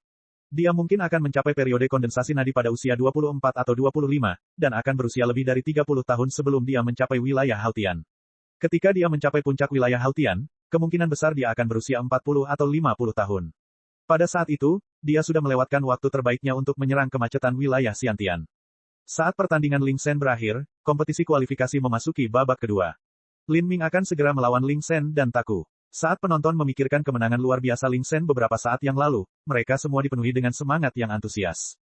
Dia mungkin akan mencapai periode kondensasi nadi pada usia 24 atau 25, dan akan berusia lebih dari 30 tahun sebelum dia mencapai wilayah Hautian. Ketika dia mencapai puncak wilayah Hautian, kemungkinan besar dia akan berusia 40 atau 50 tahun. Pada saat itu, dia sudah melewatkan waktu terbaiknya untuk menyerang kemacetan wilayah Xiantian. Saat pertandingan Ling Shen berakhir, kompetisi kualifikasi memasuki babak kedua. Lin Ming akan segera melawan Ling Shen dan Taku. Saat penonton memikirkan kemenangan luar biasa Ling Shen beberapa saat yang lalu, mereka semua dipenuhi dengan semangat yang antusias.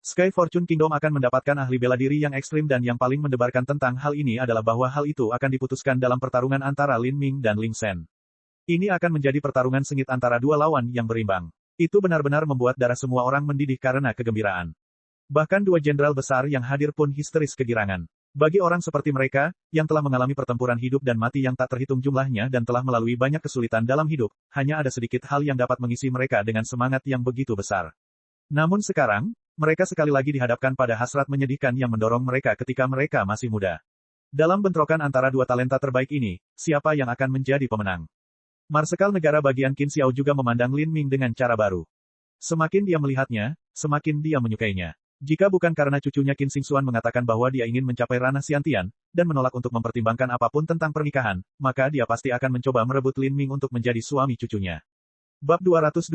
Sky Fortune Kingdom akan mendapatkan ahli bela diri yang ekstrim dan yang paling mendebarkan tentang hal ini adalah bahwa hal itu akan diputuskan dalam pertarungan antara Lin Ming dan Ling Shen. Ini akan menjadi pertarungan sengit antara dua lawan yang berimbang. Itu benar-benar membuat darah semua orang mendidih karena kegembiraan. Bahkan 2 jenderal besar yang hadir pun histeris kegirangan. Bagi orang seperti mereka, yang telah mengalami pertempuran hidup dan mati yang tak terhitung jumlahnya dan telah melalui banyak kesulitan dalam hidup, hanya ada sedikit hal yang dapat mengisi mereka dengan semangat yang begitu besar. Namun sekarang, mereka sekali lagi dihadapkan pada hasrat menyedihkan yang mendorong mereka ketika mereka masih muda. Dalam bentrokan antara dua talenta terbaik ini, siapa yang akan menjadi pemenang? Marsekal negara bagian Qin Xiao juga memandang Lin Ming dengan cara baru. Semakin dia melihatnya, semakin dia menyukainya. Jika bukan karena cucunya Qin Xingxuan mengatakan bahwa dia ingin mencapai ranah Xiantian, dan menolak untuk mempertimbangkan apapun tentang pernikahan, maka dia pasti akan mencoba merebut Lin Ming untuk menjadi suami cucunya. Bab 228,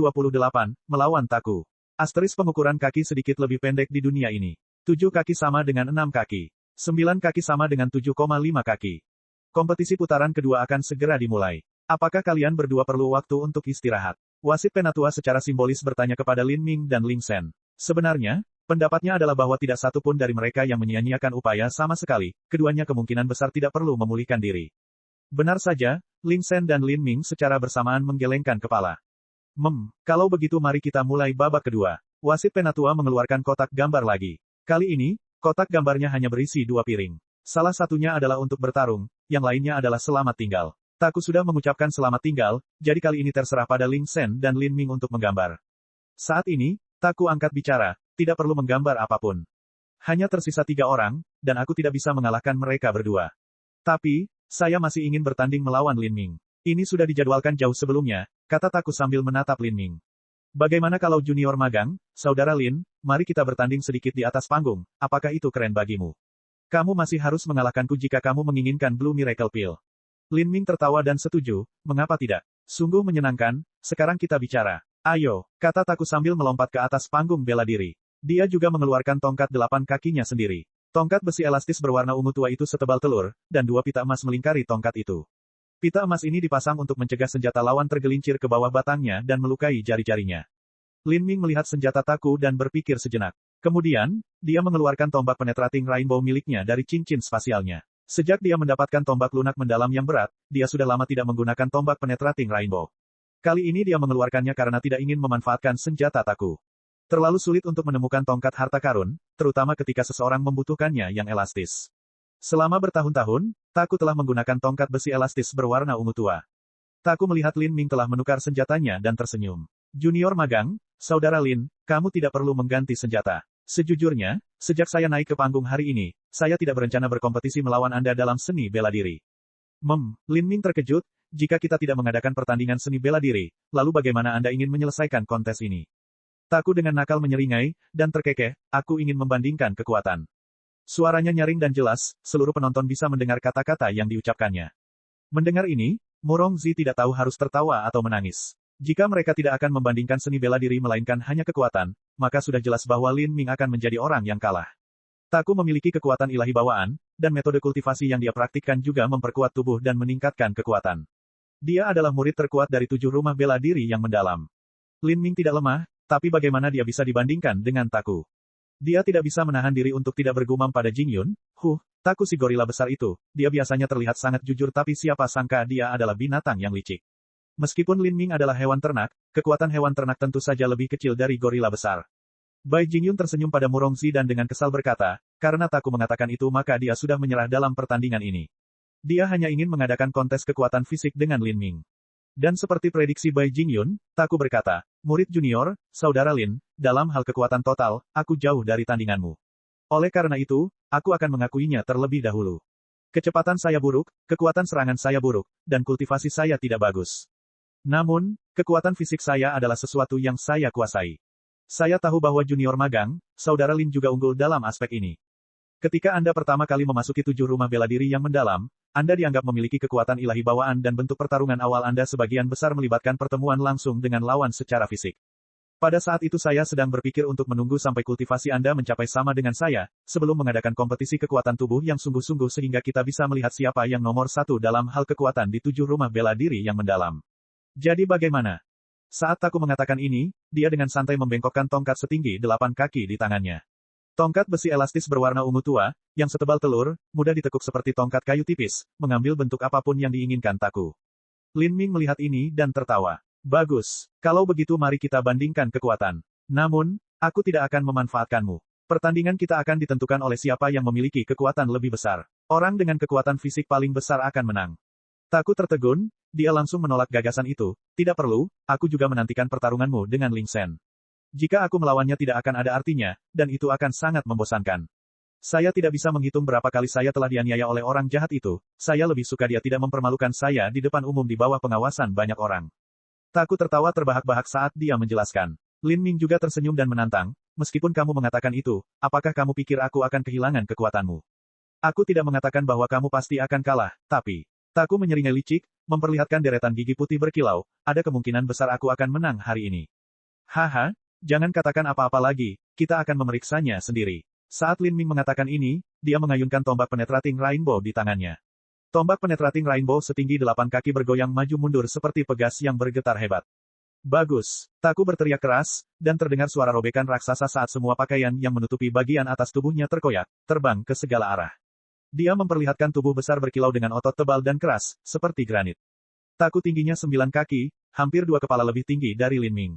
Melawan Taku. Asteris pengukuran kaki sedikit lebih pendek di dunia ini. 7 kaki sama dengan 6 kaki. 9 kaki sama dengan 7,5 kaki. Kompetisi putaran kedua akan segera dimulai. Apakah kalian berdua perlu waktu untuk istirahat? Wasit penatua secara simbolis bertanya kepada Lin Ming dan Ling Shen. Sebenarnya, pendapatnya adalah bahwa tidak satu pun dari mereka yang menyia-nyiakan upaya sama sekali, keduanya kemungkinan besar tidak perlu memulihkan diri. Benar saja, Ling Shen dan Lin Ming secara bersamaan menggelengkan kepala. Kalau begitu mari kita mulai babak kedua. Wasit penatua mengeluarkan kotak gambar lagi. Kali ini, kotak gambarnya hanya berisi 2 piring. Salah satunya adalah untuk bertarung, yang lainnya adalah selamat tinggal. Taku sudah mengucapkan selamat tinggal, jadi kali ini terserah pada Ling Shen dan Lin Ming untuk menggambar. Saat ini, Taku angkat bicara, tidak perlu menggambar apapun. Hanya tersisa 3 orang, dan aku tidak bisa mengalahkan mereka berdua. Tapi, saya masih ingin bertanding melawan Lin Ming. Ini sudah dijadwalkan jauh sebelumnya, kata Taku sambil menatap Lin Ming. Bagaimana kalau junior magang, saudara Lin, mari kita bertanding sedikit di atas panggung, apakah itu keren bagimu? Kamu masih harus mengalahkanku jika kamu menginginkan Blue Miracle Pill. Lin Ming tertawa dan setuju, mengapa tidak? Sungguh menyenangkan, sekarang kita bicara. Ayo, kata Taku sambil melompat ke atas panggung bela diri. Dia juga mengeluarkan tongkat 8 kakinya sendiri. Tongkat besi elastis berwarna ungu tua itu setebal telur, dan 2 pita emas melingkari tongkat itu. Pita emas ini dipasang untuk mencegah senjata lawan tergelincir ke bawah batangnya dan melukai jari-jarinya. Lin Ming melihat senjata Taku dan berpikir sejenak. Kemudian, dia mengeluarkan tombak penetrating rainbow miliknya dari cincin spasialnya. Sejak dia mendapatkan tombak lunak mendalam yang berat, dia sudah lama tidak menggunakan tombak penetrating rainbow. Kali ini dia mengeluarkannya karena tidak ingin memanfaatkan senjata Taku. Terlalu sulit untuk menemukan tongkat harta karun, terutama ketika seseorang membutuhkannya yang elastis. Selama bertahun-tahun, Taku telah menggunakan tongkat besi elastis berwarna ungu tua. Taku melihat Lin Ming telah menukar senjatanya dan tersenyum. Junior magang, saudara Lin, kamu tidak perlu mengganti senjata. Sejujurnya, sejak saya naik ke panggung hari ini, saya tidak berencana berkompetisi melawan Anda dalam seni bela diri. Lin Ming terkejut, jika kita tidak mengadakan pertandingan seni bela diri, lalu bagaimana Anda ingin menyelesaikan kontes ini? Taku dengan nakal menyeringai, dan terkekeh, aku ingin membandingkan kekuatan. Suaranya nyaring dan jelas, seluruh penonton bisa mendengar kata-kata yang diucapkannya. Mendengar ini, Murongzi tidak tahu harus tertawa atau menangis. Jika mereka tidak akan membandingkan seni bela diri melainkan hanya kekuatan, maka sudah jelas bahwa Lin Ming akan menjadi orang yang kalah. Taku memiliki kekuatan ilahi bawaan, dan metode kultivasi yang dia praktikkan juga memperkuat tubuh dan meningkatkan kekuatan. Dia adalah murid terkuat dari 7 rumah bela diri yang mendalam. Lin Ming tidak lemah, tapi bagaimana dia bisa dibandingkan dengan Taku? Dia tidak bisa menahan diri untuk tidak bergumam pada Jing Yun, Taku si gorila besar itu, dia biasanya terlihat sangat jujur tapi siapa sangka dia adalah binatang yang licik. Meskipun Lin Ming adalah hewan ternak, kekuatan hewan ternak tentu saja lebih kecil dari gorila besar. Bai Jingyun tersenyum pada Murongzi dan dengan kesal berkata, karena Taku mengatakan itu maka dia sudah menyerah dalam pertandingan ini. Dia hanya ingin mengadakan kontes kekuatan fisik dengan Lin Ming. Dan seperti prediksi Bai Jingyun, Taku berkata, murid junior, saudara Lin, dalam hal kekuatan total, aku jauh dari tandinganmu. Oleh karena itu, aku akan mengakuinya terlebih dahulu. Kecepatan saya buruk, kekuatan serangan saya buruk, dan kultivasi saya tidak bagus. Namun, kekuatan fisik saya adalah sesuatu yang saya kuasai. Saya tahu bahwa junior magang, saudara Lin juga unggul dalam aspek ini. Ketika Anda pertama kali memasuki 7 rumah bela diri yang mendalam, Anda dianggap memiliki kekuatan ilahi bawaan dan bentuk pertarungan awal Anda sebagian besar melibatkan pertemuan langsung dengan lawan secara fisik. Pada saat itu saya sedang berpikir untuk menunggu sampai kultivasi Anda mencapai sama dengan saya, sebelum mengadakan kompetisi kekuatan tubuh yang sungguh-sungguh sehingga kita bisa melihat siapa yang nomor 1 dalam hal kekuatan di 7 rumah bela diri yang mendalam. Jadi bagaimana? Saat Taku mengatakan ini, dia dengan santai membengkokkan tongkat setinggi 8 kaki di tangannya. Tongkat besi elastis berwarna ungu tua, yang setebal telur, mudah ditekuk seperti tongkat kayu tipis, mengambil bentuk apapun yang diinginkan Taku. Lin Ming melihat ini dan tertawa. Bagus, kalau begitu mari kita bandingkan kekuatan. Namun, aku tidak akan memanfaatkanmu. Pertandingan kita akan ditentukan oleh siapa yang memiliki kekuatan lebih besar. Orang dengan kekuatan fisik paling besar akan menang. Taku tertegun, dia langsung menolak gagasan itu, tidak perlu, aku juga menantikan pertarunganmu dengan Ling Shen. Jika aku melawannya tidak akan ada artinya, dan itu akan sangat membosankan. Saya tidak bisa menghitung berapa kali saya telah dianiaya oleh orang jahat itu, saya lebih suka dia tidak mempermalukan saya di depan umum di bawah pengawasan banyak orang. Taku tertawa terbahak-bahak saat dia menjelaskan. Lin Ming juga tersenyum dan menantang, meskipun kamu mengatakan itu, apakah kamu pikir aku akan kehilangan kekuatanmu? Aku tidak mengatakan bahwa kamu pasti akan kalah, tapi... Taku menyeringai licik, memperlihatkan deretan gigi putih berkilau, ada kemungkinan besar aku akan menang hari ini. Haha, jangan katakan apa-apa lagi, kita akan memeriksanya sendiri. Saat Lin Ming mengatakan ini, dia mengayunkan tombak penetrating rainbow di tangannya. Tombak penetrating rainbow setinggi 8 kaki bergoyang maju mundur seperti pegas yang bergetar hebat. Bagus, Taku berteriak keras, dan terdengar suara robekan raksasa saat semua pakaian yang menutupi bagian atas tubuhnya terkoyak, terbang ke segala arah. Dia memperlihatkan tubuh besar berkilau dengan otot tebal dan keras, seperti granit. Taku tingginya 9 kaki, hampir 2 kepala lebih tinggi dari Lin Ming.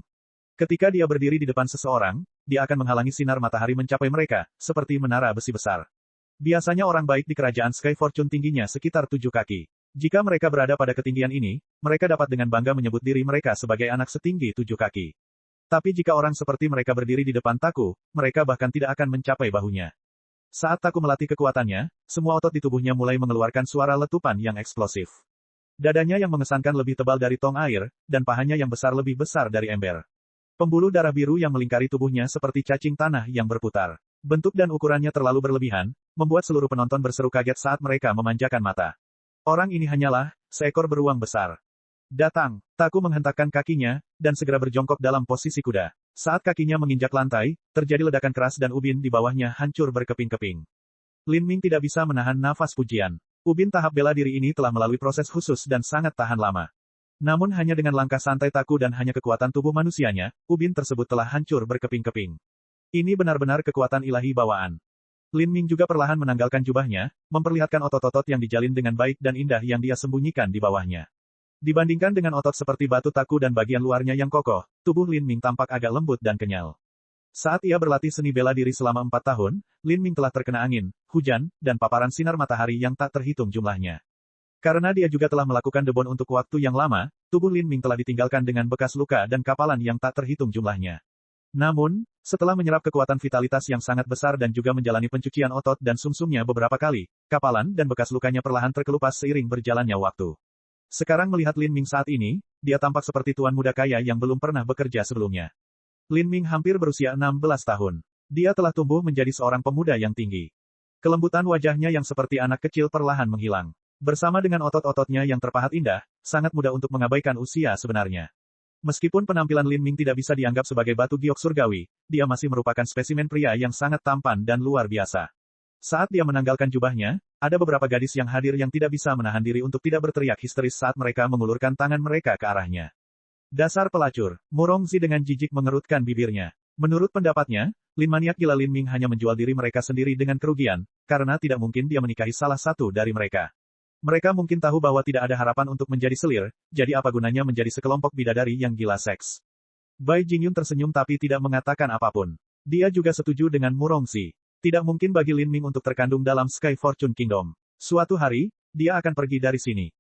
Ketika dia berdiri di depan seseorang, dia akan menghalangi sinar matahari mencapai mereka, seperti menara besi besar. Biasanya orang baik di kerajaan Sky Fortune tingginya sekitar 7 kaki. Jika mereka berada pada ketinggian ini, mereka dapat dengan bangga menyebut diri mereka sebagai anak setinggi 7 kaki. Tapi jika orang seperti mereka berdiri di depan Taku, mereka bahkan tidak akan mencapai bahunya. Saat Taku melatih kekuatannya, semua otot di tubuhnya mulai mengeluarkan suara letupan yang eksplosif. Dadanya yang mengesankan lebih tebal dari tong air, dan pahanya yang besar lebih besar dari ember. Pembuluh darah biru yang melingkari tubuhnya seperti cacing tanah yang berputar. Bentuk dan ukurannya terlalu berlebihan, membuat seluruh penonton berseru kaget saat mereka memanjakan mata. Orang ini hanyalah seekor beruang besar. Datang. Taku menghentakkan kakinya, dan segera berjongkok dalam posisi kuda. Saat kakinya menginjak lantai, terjadi ledakan keras dan ubin di bawahnya hancur berkeping-keping. Lin Ming tidak bisa menahan nafas pujian. Ubin tahap bela diri ini telah melalui proses khusus dan sangat tahan lama. Namun hanya dengan langkah santai Taku dan hanya kekuatan tubuh manusianya, ubin tersebut telah hancur berkeping-keping. Ini benar-benar kekuatan ilahi bawaan. Lin Ming juga perlahan menanggalkan jubahnya, memperlihatkan otot-otot yang dijalin dengan baik dan indah yang dia sembunyikan di bawahnya. Dibandingkan dengan otot seperti batu Taku dan bagian luarnya yang kokoh, tubuh Lin Ming tampak agak lembut dan kenyal. Saat ia berlatih seni bela diri selama 4 tahun, Lin Ming telah terkena angin, hujan, dan paparan sinar matahari yang tak terhitung jumlahnya. Karena dia juga telah melakukan debon untuk waktu yang lama, tubuh Lin Ming telah ditinggalkan dengan bekas luka dan kapalan yang tak terhitung jumlahnya. Namun, setelah menyerap kekuatan vitalitas yang sangat besar dan juga menjalani pencucian otot dan sumsumnya beberapa kali, kapalan dan bekas lukanya perlahan terkelupas seiring berjalannya waktu. Sekarang melihat Lin Ming saat ini, dia tampak seperti tuan muda kaya yang belum pernah bekerja sebelumnya. Lin Ming hampir berusia 16 tahun. Dia telah tumbuh menjadi seorang pemuda yang tinggi. Kelembutan wajahnya yang seperti anak kecil perlahan menghilang. Bersama dengan otot-ototnya yang terpahat indah, sangat mudah untuk mengabaikan usia sebenarnya. Meskipun penampilan Lin Ming tidak bisa dianggap sebagai batu giok surgawi, dia masih merupakan spesimen pria yang sangat tampan dan luar biasa. Saat dia menanggalkan jubahnya, ada beberapa gadis yang hadir yang tidak bisa menahan diri untuk tidak berteriak histeris saat mereka mengulurkan tangan mereka ke arahnya. Dasar pelacur, Murongzi dengan jijik mengerutkan bibirnya. Menurut pendapatnya, Lin maniak gila Lin Ming hanya menjual diri mereka sendiri dengan kerugian, karena tidak mungkin dia menikahi salah satu dari mereka. Mereka mungkin tahu bahwa tidak ada harapan untuk menjadi selir, jadi apa gunanya menjadi sekelompok bidadari yang gila seks. Bai Jingyun tersenyum tapi tidak mengatakan apapun. Dia juga setuju dengan Murongzi. Tidak mungkin bagi Lin Ming untuk terkandung dalam Sky Fortune Kingdom. Suatu hari, dia akan pergi dari sini.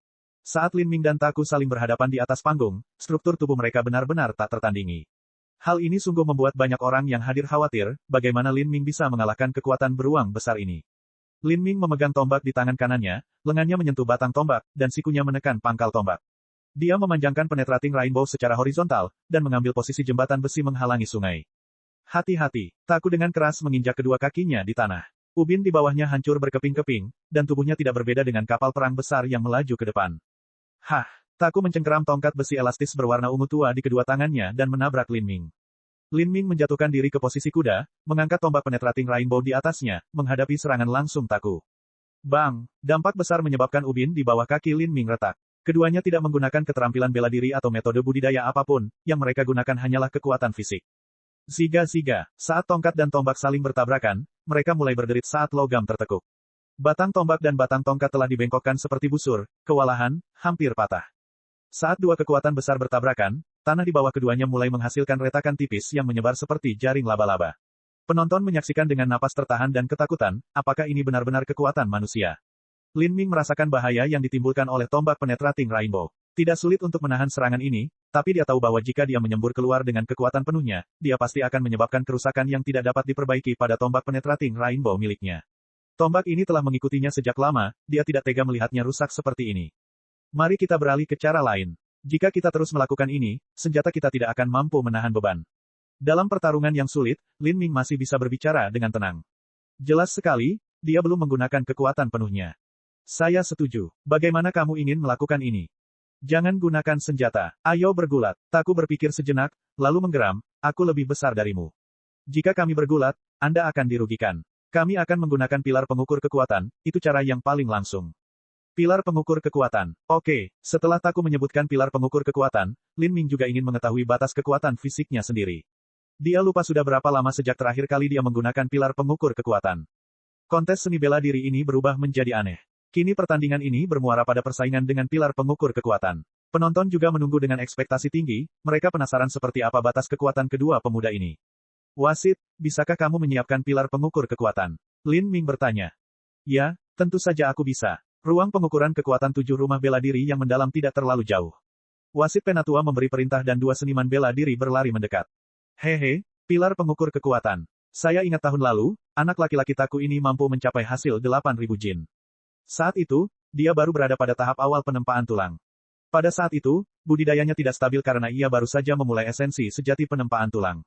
Saat Lin Ming dan Taku saling berhadapan di atas panggung, struktur tubuh mereka benar-benar tak tertandingi. Hal ini sungguh membuat banyak orang yang hadir khawatir, bagaimana Lin Ming bisa mengalahkan kekuatan beruang besar ini. Lin Ming memegang tombak di tangan kanannya, lengannya menyentuh batang tombak, dan sikunya menekan pangkal tombak. Dia memanjangkan penetrating rainbow secara horizontal, dan mengambil posisi jembatan besi menghalangi sungai. Hati-hati, Taku dengan keras menginjak kedua kakinya di tanah. Ubin di bawahnya hancur berkeping-keping, dan tubuhnya tidak berbeda dengan kapal perang besar yang melaju ke depan. Hah! Taku mencengkeram tongkat besi elastis berwarna ungu tua di kedua tangannya dan menabrak Lin Ming. Lin Ming menjatuhkan diri ke posisi kuda, mengangkat tombak penetrating rainbow di atasnya, menghadapi serangan langsung Taku. Bang! Dampak besar menyebabkan ubin di bawah kaki Lin Ming retak. Keduanya tidak menggunakan keterampilan bela diri atau metode budidaya apapun, yang mereka gunakan hanyalah kekuatan fisik. Ziga-ziga, saat tongkat dan tombak saling bertabrakan, mereka mulai berderit saat logam tertekuk. Batang tombak dan batang tongkat telah dibengkokkan seperti busur, kewalahan, hampir patah. Saat dua kekuatan besar bertabrakan, tanah di bawah keduanya mulai menghasilkan retakan tipis yang menyebar seperti jaring laba-laba. Penonton menyaksikan dengan napas tertahan dan ketakutan, apakah ini benar-benar kekuatan manusia? Lin Ming merasakan bahaya yang ditimbulkan oleh tombak penetrating rainbow. Tidak sulit untuk menahan serangan ini, tapi dia tahu bahwa jika dia menyembur keluar dengan kekuatan penuhnya, dia pasti akan menyebabkan kerusakan yang tidak dapat diperbaiki pada tombak penetrating rainbow miliknya. Tombak ini telah mengikutinya sejak lama, dia tidak tega melihatnya rusak seperti ini. Mari kita beralih ke cara lain. Jika kita terus melakukan ini, senjata kita tidak akan mampu menahan beban. Dalam pertarungan yang sulit, Lin Ming masih bisa berbicara dengan tenang. Jelas sekali, dia belum menggunakan kekuatan penuhnya. Saya setuju. Bagaimana kamu ingin melakukan ini? Jangan gunakan senjata. Ayo bergulat. Taku berpikir sejenak, lalu menggeram, aku lebih besar darimu. Jika kami bergulat, Anda akan dirugikan. Kami akan menggunakan pilar pengukur kekuatan, itu cara yang paling langsung. Pilar pengukur kekuatan. Oke, setelah Taku menyebutkan pilar pengukur kekuatan, Lin Ming juga ingin mengetahui batas kekuatan fisiknya sendiri. Dia lupa sudah berapa lama sejak terakhir kali dia menggunakan pilar pengukur kekuatan. Kontes seni bela diri ini berubah menjadi aneh. Kini pertandingan ini bermuara pada persaingan dengan pilar pengukur kekuatan. Penonton juga menunggu dengan ekspektasi tinggi, mereka penasaran seperti apa batas kekuatan kedua pemuda ini. Wasit, bisakah kamu menyiapkan pilar pengukur kekuatan? Lin Ming bertanya. Ya, tentu saja aku bisa. Ruang pengukuran kekuatan 7 rumah bela diri yang mendalam tidak terlalu jauh. Wasit penatua memberi perintah dan 2 seniman bela diri berlari mendekat. Hehe, pilar pengukur kekuatan. Saya ingat tahun lalu, anak laki-laki Taku ini mampu mencapai hasil 8.000 jin. Saat itu, dia baru berada pada tahap awal penempaan tulang. Pada saat itu, budidayanya tidak stabil karena ia baru saja memulai esensi sejati penempaan tulang.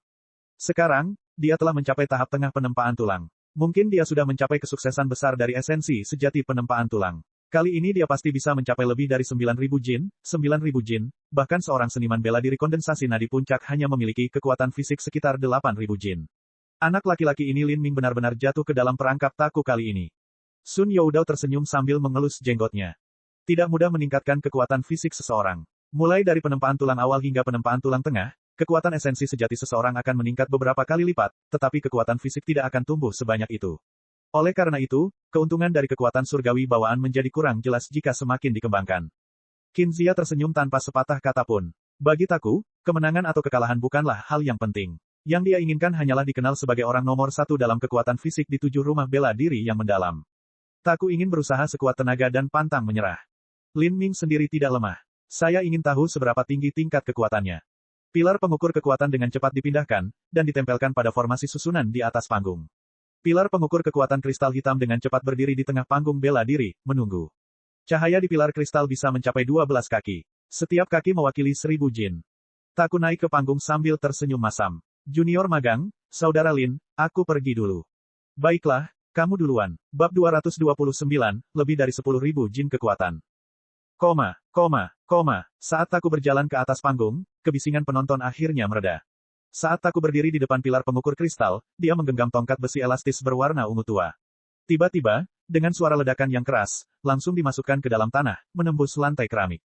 Sekarang, dia telah mencapai tahap tengah penempaan tulang. Mungkin dia sudah mencapai kesuksesan besar dari esensi sejati penempaan tulang. Kali ini dia pasti bisa mencapai lebih dari 9.000 jin, 9.000 jin, bahkan seorang seniman bela diri kondensasi nadi puncak hanya memiliki kekuatan fisik sekitar 8.000 jin. Anak laki-laki ini Lin Ming benar-benar jatuh ke dalam perangkap taku kali ini. Sun Youdao tersenyum sambil mengelus jenggotnya. Tidak mudah meningkatkan kekuatan fisik seseorang. Mulai dari penempaan tulang awal hingga penempaan tulang tengah, kekuatan esensi sejati seseorang akan meningkat beberapa kali lipat, tetapi kekuatan fisik tidak akan tumbuh sebanyak itu. Oleh karena itu, keuntungan dari kekuatan surgawi bawaan menjadi kurang jelas jika semakin dikembangkan. Qin Zia tersenyum tanpa sepatah kata pun. Bagi Taku, kemenangan atau kekalahan bukanlah hal yang penting. Yang dia inginkan hanyalah dikenal sebagai orang nomor satu dalam kekuatan fisik di 7 rumah bela diri yang mendalam. Taku ingin berusaha sekuat tenaga dan pantang menyerah. Lin Ming sendiri tidak lemah. Saya ingin tahu seberapa tinggi tingkat kekuatannya. Pilar pengukur kekuatan dengan cepat dipindahkan, dan ditempelkan pada formasi susunan di atas panggung. Pilar pengukur kekuatan kristal hitam dengan cepat berdiri di tengah panggung bela diri, menunggu. Cahaya di pilar kristal bisa mencapai 12 kaki. Setiap kaki mewakili 1000 jin. Taku naik ke panggung sambil tersenyum masam. Junior magang, Saudara Lin, aku pergi dulu. Baiklah, kamu duluan. Bab 229, lebih dari 10.000 jin kekuatan. Saat Taku berjalan ke atas panggung, kebisingan penonton akhirnya mereda. Saat Taku berdiri di depan pilar pengukur kristal, dia menggenggam tongkat besi elastis berwarna ungu tua. Tiba-tiba, dengan suara ledakan yang keras, langsung dimasukkan ke dalam tanah, menembus lantai keramik.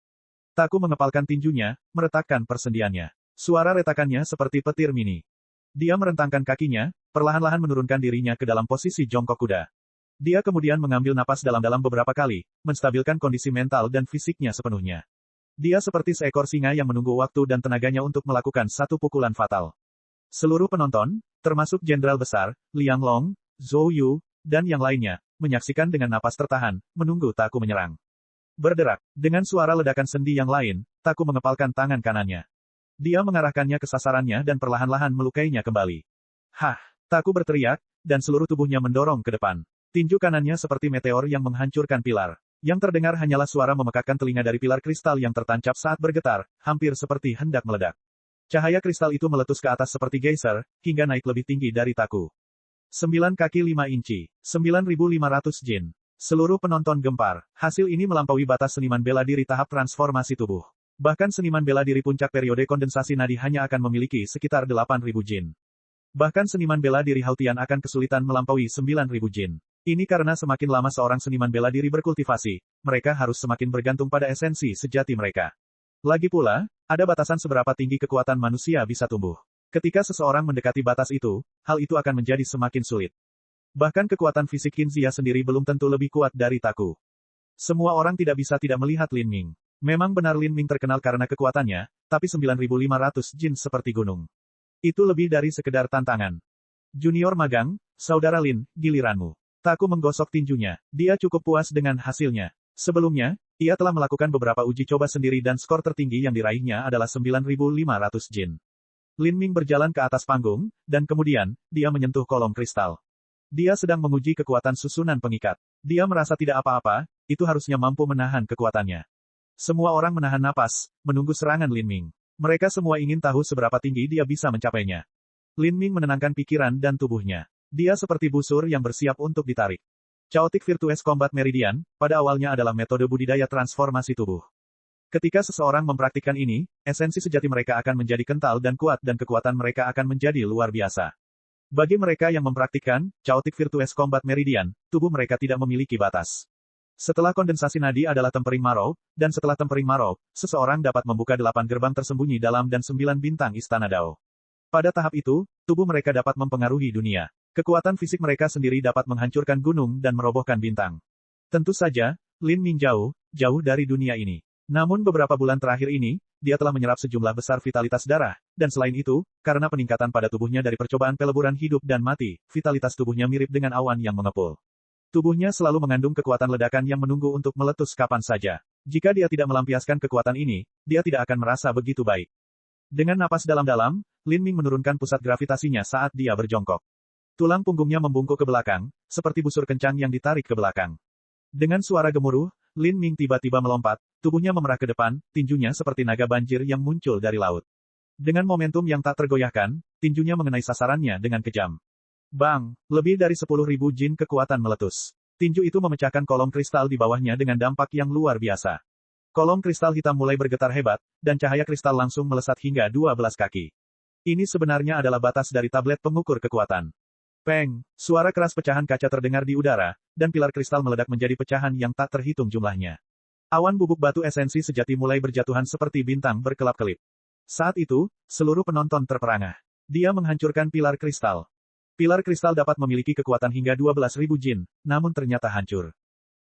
Taku mengepalkan tinjunya, meretakkan persendiannya. Suara retakannya seperti petir mini. Dia merentangkan kakinya, perlahan-lahan menurunkan dirinya ke dalam posisi jongkok kuda. Dia kemudian mengambil napas dalam-dalam beberapa kali, menstabilkan kondisi mental dan fisiknya sepenuhnya. Dia seperti seekor singa yang menunggu waktu dan tenaganya untuk melakukan satu pukulan fatal. Seluruh penonton, termasuk Jenderal Besar, Liang Long, Zhou Yu, dan yang lainnya, menyaksikan dengan napas tertahan, menunggu Taku menyerang. Berderak, dengan suara ledakan sendi yang lain, Taku mengepalkan tangan kanannya. Dia mengarahkannya ke sasarannya dan perlahan-lahan melukainya kembali. Hah! Taku berteriak, dan seluruh tubuhnya mendorong ke depan. Tinju kanannya seperti meteor yang menghancurkan pilar. Yang terdengar hanyalah suara memekakkan telinga dari pilar kristal yang tertancap saat bergetar, hampir seperti hendak meledak. Cahaya kristal itu meletus ke atas seperti geyser, hingga naik lebih tinggi dari Taku. 9 kaki 5 inci, 9.500 jin. Seluruh penonton gempar. Hasil ini melampaui batas seniman bela diri tahap transformasi tubuh. Bahkan seniman bela diri puncak periode kondensasi nadi hanya akan memiliki sekitar 8.000 jin. Bahkan seniman bela diri Hautian akan kesulitan melampaui 9.000 jin. Ini karena semakin lama seorang seniman bela diri berkultivasi, mereka harus semakin bergantung pada esensi sejati mereka. Lagi pula, ada batasan seberapa tinggi kekuatan manusia bisa tumbuh. Ketika seseorang mendekati batas itu, hal itu akan menjadi semakin sulit. Bahkan kekuatan fisik Qin Zia sendiri belum tentu lebih kuat dari Taku. Semua orang tidak bisa tidak melihat Lin Ming. Memang benar Lin Ming terkenal karena kekuatannya, tapi 9.500 jin seperti gunung. Itu lebih dari sekedar tantangan. Junior magang, Saudara Lin, giliranmu. Taku menggosok tinjunya. Dia cukup puas dengan hasilnya. Sebelumnya, ia telah melakukan beberapa uji coba sendiri dan skor tertinggi yang diraihnya adalah 9.500 jin. Lin Ming berjalan ke atas panggung, dan kemudian, dia menyentuh kolom kristal. Dia sedang menguji kekuatan susunan pengikat. Dia merasa tidak apa-apa, itu harusnya mampu menahan kekuatannya. Semua orang menahan napas, menunggu serangan Lin Ming. Mereka semua ingin tahu seberapa tinggi dia bisa mencapainya. Lin Ming menenangkan pikiran dan tubuhnya. Dia seperti busur yang bersiap untuk ditarik. Chaotic Virtuous Combat Meridian, pada awalnya adalah metode budidaya transformasi tubuh. Ketika seseorang mempraktikkan ini, esensi sejati mereka akan menjadi kental dan kuat dan kekuatan mereka akan menjadi luar biasa. Bagi mereka yang mempraktikkan Chaotic Virtuous Combat Meridian, tubuh mereka tidak memiliki batas. Setelah kondensasi nadi adalah tempering marrow, dan setelah tempering marrow, seseorang dapat membuka 8 gerbang tersembunyi dalam dan 9 bintang istana Dao. Pada tahap itu, tubuh mereka dapat mempengaruhi dunia. Kekuatan fisik mereka sendiri dapat menghancurkan gunung dan merobohkan bintang. Tentu saja, Lin Ming jauh dari dunia ini. Namun beberapa bulan terakhir ini, dia telah menyerap sejumlah besar vitalitas darah, dan selain itu, karena peningkatan pada tubuhnya dari percobaan peleburan hidup dan mati, vitalitas tubuhnya mirip dengan awan yang mengepul. Tubuhnya selalu mengandung kekuatan ledakan yang menunggu untuk meletus kapan saja. Jika dia tidak melampiaskan kekuatan ini, dia tidak akan merasa begitu baik. Dengan napas dalam-dalam, Lin Ming menurunkan pusat gravitasinya saat dia berjongkok. Tulang punggungnya membungkuk ke belakang, seperti busur kencang yang ditarik ke belakang. Dengan suara gemuruh, Lin Ming tiba-tiba melompat, tubuhnya memerah ke depan, tinjunya seperti naga banjir yang muncul dari laut. Dengan momentum yang tak tergoyahkan, tinjunya mengenai sasarannya dengan kejam. Bang! Lebih dari 10.000 jin kekuatan meletus. Tinju itu memecahkan kolom kristal di bawahnya dengan dampak yang luar biasa. Kolom kristal hitam mulai bergetar hebat, dan cahaya kristal langsung melesat hingga 12 kaki. Ini sebenarnya adalah batas dari tablet pengukur kekuatan. Peng, suara keras pecahan kaca terdengar di udara, dan pilar kristal meledak menjadi pecahan yang tak terhitung jumlahnya. Awan bubuk batu esensi sejati mulai berjatuhan seperti bintang berkelap-kelip. Saat itu, seluruh penonton terperangah. Dia menghancurkan pilar kristal. Pilar kristal dapat memiliki kekuatan hingga 12.000 jin, namun ternyata hancur.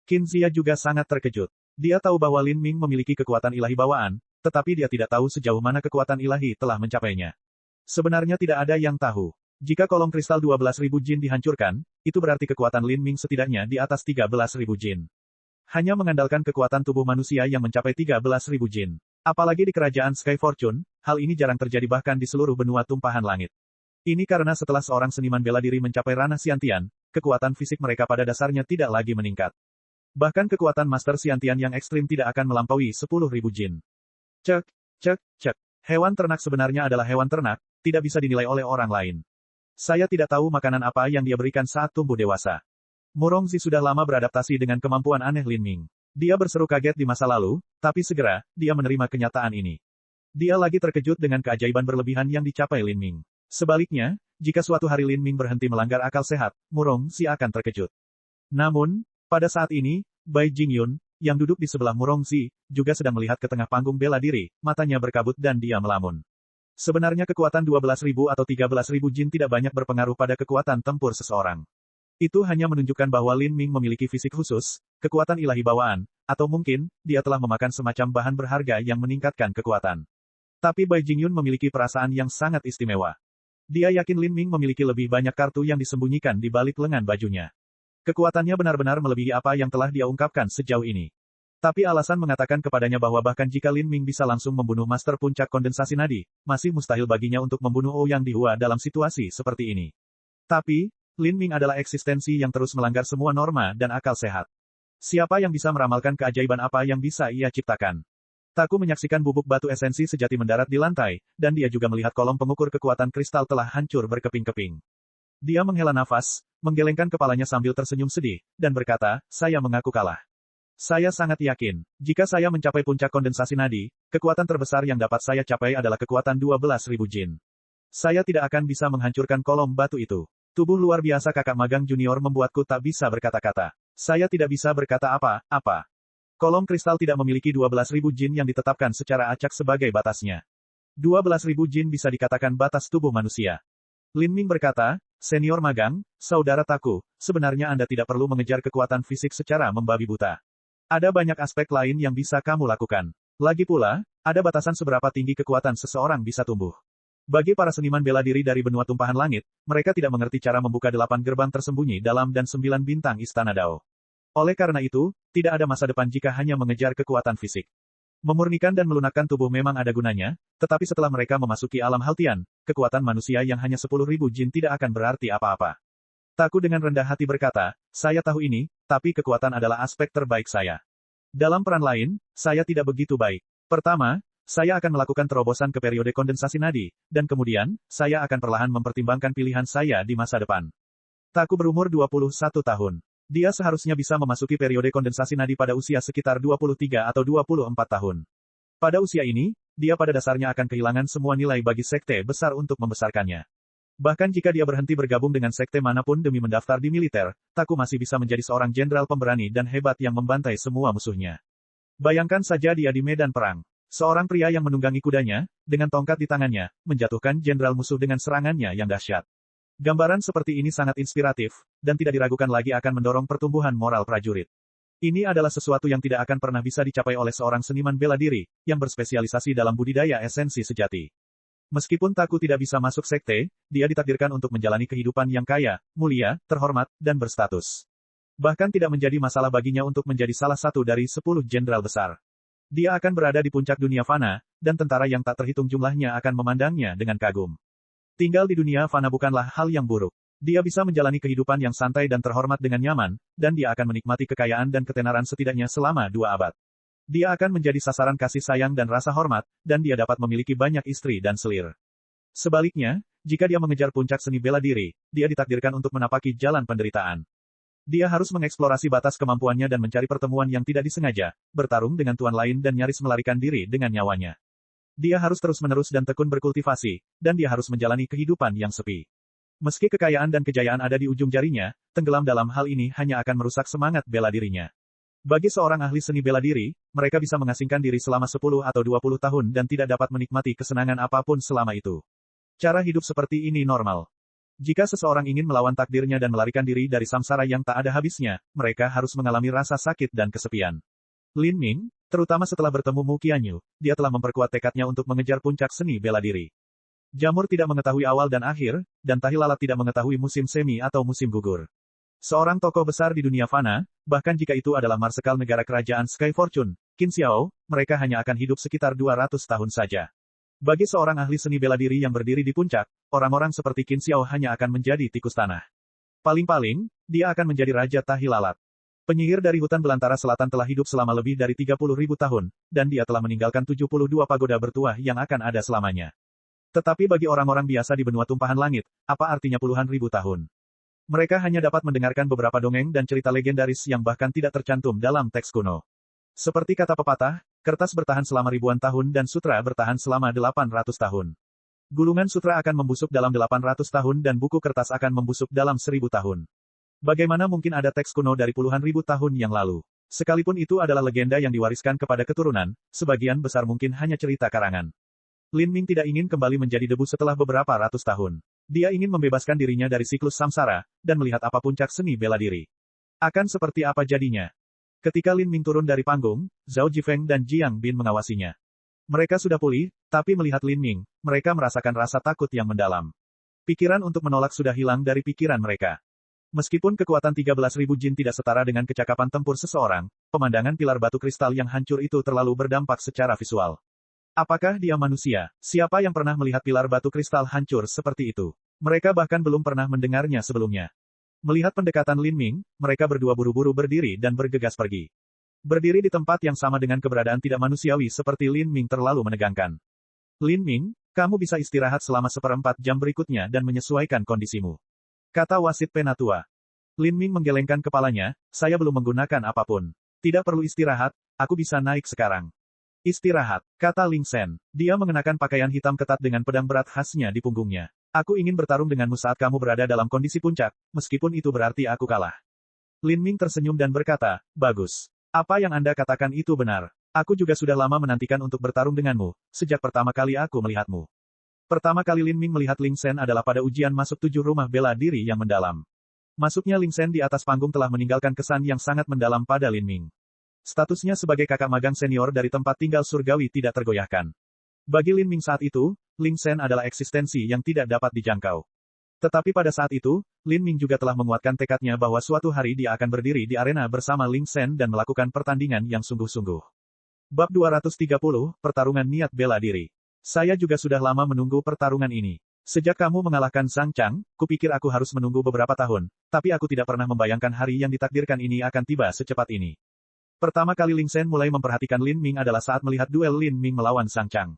Qin Zia juga sangat terkejut. Dia tahu bahwa Lin Ming memiliki kekuatan ilahi bawaan, tetapi dia tidak tahu sejauh mana kekuatan ilahi telah mencapainya. Sebenarnya tidak ada yang tahu. Jika kolom kristal 12.000 jin dihancurkan, itu berarti kekuatan Lin Ming setidaknya di atas 13.000 jin. Hanya mengandalkan kekuatan tubuh manusia yang mencapai 13.000 jin. Apalagi di kerajaan Sky Fortune, hal ini jarang terjadi bahkan di seluruh benua tumpahan langit. Ini karena setelah seorang seniman bela diri mencapai ranah Xiantian, kekuatan fisik mereka pada dasarnya tidak lagi meningkat. Bahkan kekuatan Master Xiantian yang ekstrim tidak akan melampaui 10.000 jin. Cek, cek, cek. Hewan ternak sebenarnya adalah hewan ternak, tidak bisa dinilai oleh orang lain. Saya tidak tahu makanan apa yang dia berikan saat tumbuh dewasa. Murongzi sudah lama beradaptasi dengan kemampuan aneh Lin Ming. Dia berseru kaget di masa lalu, tapi segera, dia menerima kenyataan ini. Dia lagi terkejut dengan keajaiban berlebihan yang dicapai Lin Ming. Sebaliknya, jika suatu hari Lin Ming berhenti melanggar akal sehat, Murongzi akan terkejut. Namun, pada saat ini, Bai Jingyun, yang duduk di sebelah Murongzi, juga sedang melihat ke tengah panggung bela diri, matanya berkabut dan dia melamun. Sebenarnya kekuatan 12.000 atau 13.000 jin tidak banyak berpengaruh pada kekuatan tempur seseorang. Itu hanya menunjukkan bahwa Lin Ming memiliki fisik khusus, kekuatan ilahi bawaan, atau mungkin, dia telah memakan semacam bahan berharga yang meningkatkan kekuatan. Tapi Bai Jingyun memiliki perasaan yang sangat istimewa. Dia yakin Lin Ming memiliki lebih banyak kartu yang disembunyikan di balik lengan bajunya. Kekuatannya benar-benar melebihi apa yang telah dia ungkapkan sejauh ini. Tapi alasan mengatakan kepadanya bahwa bahkan jika Lin Ming bisa langsung membunuh Master Puncak Kondensasi Nadi, masih mustahil baginya untuk membunuh Ouyang Dihua dalam situasi seperti ini. Tapi, Lin Ming adalah eksistensi yang terus melanggar semua norma dan akal sehat. Siapa yang bisa meramalkan keajaiban apa yang bisa ia ciptakan? Taku menyaksikan bubuk batu esensi sejati mendarat di lantai, dan dia juga melihat kolom pengukur kekuatan kristal telah hancur berkeping-keping. Dia menghela nafas, menggelengkan kepalanya sambil tersenyum sedih, dan berkata, saya mengaku kalah. Saya sangat yakin, jika saya mencapai puncak kondensasi nadi, kekuatan terbesar yang dapat saya capai adalah kekuatan 12.000 jin. Saya tidak akan bisa menghancurkan kolom batu itu. Tubuh luar biasa kakak magang junior membuatku tak bisa berkata-kata. Saya tidak bisa berkata apa-apa. Kolom kristal tidak memiliki 12.000 jin yang ditetapkan secara acak sebagai batasnya. 12.000 jin bisa dikatakan batas tubuh manusia. Lin Ming berkata, senior magang, saudara Taku, sebenarnya Anda tidak perlu mengejar kekuatan fisik secara membabi buta. Ada banyak aspek lain yang bisa kamu lakukan. Lagi pula, ada batasan seberapa tinggi kekuatan seseorang bisa tumbuh. Bagi para seniman bela diri dari benua tumpahan langit, mereka tidak mengerti cara membuka 8 gerbang tersembunyi dalam dan 9 bintang Istana Dao. Oleh karena itu, tidak ada masa depan jika hanya mengejar kekuatan fisik. Memurnikan dan melunakkan tubuh memang ada gunanya, tetapi setelah mereka memasuki alam Haltian, kekuatan manusia yang hanya 10.000 jin tidak akan berarti apa-apa. Taku dengan rendah hati berkata, saya tahu ini, tapi kekuatan adalah aspek terbaik saya. Dalam peran lain, saya tidak begitu baik. Pertama, saya akan melakukan terobosan ke periode kondensasi nadi, dan kemudian, saya akan perlahan mempertimbangkan pilihan saya di masa depan. Taku berumur 21 tahun. Dia seharusnya bisa memasuki periode kondensasi nadi pada usia sekitar 23 atau 24 tahun. Pada usia ini, dia pada dasarnya akan kehilangan semua nilai bagi sekte besar untuk membesarkannya. Bahkan jika dia berhenti bergabung dengan sekte manapun demi mendaftar di militer, Taku masih bisa menjadi seorang jenderal pemberani dan hebat yang membantai semua musuhnya. Bayangkan saja dia di medan perang. Seorang pria yang menunggangi kudanya, dengan tongkat di tangannya, menjatuhkan jenderal musuh dengan serangannya yang dahsyat. Gambaran seperti ini sangat inspiratif, dan tidak diragukan lagi akan mendorong pertumbuhan moral prajurit. Ini adalah sesuatu yang tidak akan pernah bisa dicapai oleh seorang seniman bela diri, yang berspesialisasi dalam budidaya esensi sejati. Meskipun Taku tidak bisa masuk sekte, dia ditakdirkan untuk menjalani kehidupan yang kaya, mulia, terhormat, dan berstatus. Bahkan tidak menjadi masalah baginya untuk menjadi salah satu dari 10 jenderal besar. Dia akan berada di puncak dunia fana, dan tentara yang tak terhitung jumlahnya akan memandangnya dengan kagum. Tinggal di dunia fana bukanlah hal yang buruk. Dia bisa menjalani kehidupan yang santai dan terhormat dengan nyaman, dan dia akan menikmati kekayaan dan ketenaran setidaknya selama 2 abad. Dia akan menjadi sasaran kasih sayang dan rasa hormat, dan dia dapat memiliki banyak istri dan selir. Sebaliknya, jika dia mengejar puncak seni bela diri, dia ditakdirkan untuk menapaki jalan penderitaan. Dia harus mengeksplorasi batas kemampuannya dan mencari pertemuan yang tidak disengaja, bertarung dengan tuan lain dan nyaris melarikan diri dengan nyawanya. Dia harus terus-menerus dan tekun berkultivasi, dan dia harus menjalani kehidupan yang sepi. Meski kekayaan dan kejayaan ada di ujung jarinya, tenggelam dalam hal ini hanya akan merusak semangat bela dirinya. Bagi seorang ahli seni bela diri, mereka bisa mengasingkan diri selama 10 atau 20 tahun dan tidak dapat menikmati kesenangan apapun selama itu. Cara hidup seperti ini normal. Jika seseorang ingin melawan takdirnya dan melarikan diri dari samsara yang tak ada habisnya, mereka harus mengalami rasa sakit dan kesepian. Lin Ming, terutama setelah bertemu Mu Qianyu, dia telah memperkuat tekadnya untuk mengejar puncak seni bela diri. Jamur tidak mengetahui awal dan akhir, dan tahi lalat tidak mengetahui musim semi atau musim gugur. Seorang tokoh besar di dunia fana, bahkan jika itu adalah marsekal negara kerajaan Sky Fortune, Qin Xiao, mereka hanya akan hidup sekitar 200 tahun saja. Bagi seorang ahli seni bela diri yang berdiri di puncak, orang-orang seperti Qin Xiao hanya akan menjadi tikus tanah. Paling-paling, dia akan menjadi raja tahi lalat. Penyihir dari hutan belantara selatan telah hidup selama lebih dari 30.000 tahun, dan dia telah meninggalkan 72 pagoda bertuah yang akan ada selamanya. Tetapi bagi orang-orang biasa di benua tumpahan langit, apa artinya puluhan ribu tahun? Mereka hanya dapat mendengarkan beberapa dongeng dan cerita legendaris yang bahkan tidak tercantum dalam teks kuno. Seperti kata pepatah, kertas bertahan selama ribuan tahun dan sutra bertahan selama 800 tahun. Gulungan sutra akan membusuk dalam 800 tahun dan buku kertas akan membusuk dalam 1000 tahun. Bagaimana mungkin ada teks kuno dari puluhan ribu tahun yang lalu? Sekalipun itu adalah legenda yang diwariskan kepada keturunan, sebagian besar mungkin hanya cerita karangan. Lin Ming tidak ingin kembali menjadi debu setelah beberapa ratus tahun. Dia ingin membebaskan dirinya dari siklus samsara, dan melihat apa puncak seni bela diri. Akan seperti apa jadinya? Ketika Lin Ming turun dari panggung, Zhao Jifeng dan Jiang Bin mengawasinya. Mereka sudah pulih, tapi melihat Lin Ming, mereka merasakan rasa takut yang mendalam. Pikiran untuk menolak sudah hilang dari pikiran mereka. Meskipun kekuatan 13.000 jin tidak setara dengan kecakapan tempur seseorang, pemandangan pilar batu kristal yang hancur itu terlalu berdampak secara visual. Apakah dia manusia? Siapa yang pernah melihat pilar batu kristal hancur seperti itu? Mereka bahkan belum pernah mendengarnya sebelumnya. Melihat pendekatan Lin Ming, mereka berdua buru-buru berdiri dan bergegas pergi. Berdiri di tempat yang sama dengan keberadaan tidak manusiawi seperti Lin Ming terlalu menegangkan. Lin Ming, kamu bisa istirahat selama 1/4 jam berikutnya dan menyesuaikan kondisimu. Kata wasit penatua. Lin Ming menggelengkan kepalanya, saya belum menggunakan apapun. Tidak perlu istirahat, aku bisa naik sekarang. Istirahat, kata Ling Shen. Dia mengenakan pakaian hitam ketat dengan pedang berat khasnya di punggungnya. Aku ingin bertarung denganmu saat kamu berada dalam kondisi puncak, meskipun itu berarti aku kalah. Lin Ming tersenyum dan berkata, bagus. Apa yang Anda katakan itu benar. Aku juga sudah lama menantikan untuk bertarung denganmu, sejak pertama kali aku melihatmu. Pertama kali Lin Ming melihat Ling Shen adalah pada ujian masuk 7 rumah bela diri yang mendalam. Masuknya Ling Shen di atas panggung telah meninggalkan kesan yang sangat mendalam pada Lin Ming. Statusnya sebagai kakak magang senior dari tempat tinggal surgawi tidak tergoyahkan. Bagi Lin Ming saat itu, Ling Shen adalah eksistensi yang tidak dapat dijangkau. Tetapi pada saat itu, Lin Ming juga telah menguatkan tekadnya bahwa suatu hari dia akan berdiri di arena bersama Ling Shen dan melakukan pertandingan yang sungguh-sungguh. Bab 230, Pertarungan Niat Bela Diri. Saya juga sudah lama menunggu pertarungan ini. Sejak kamu mengalahkan Zhang Chang, kupikir aku harus menunggu beberapa tahun, tapi aku tidak pernah membayangkan hari yang ditakdirkan ini akan tiba secepat ini. Pertama kali Ling Shen mulai memperhatikan Lin Ming adalah saat melihat duel Lin Ming melawan Zhang Chang.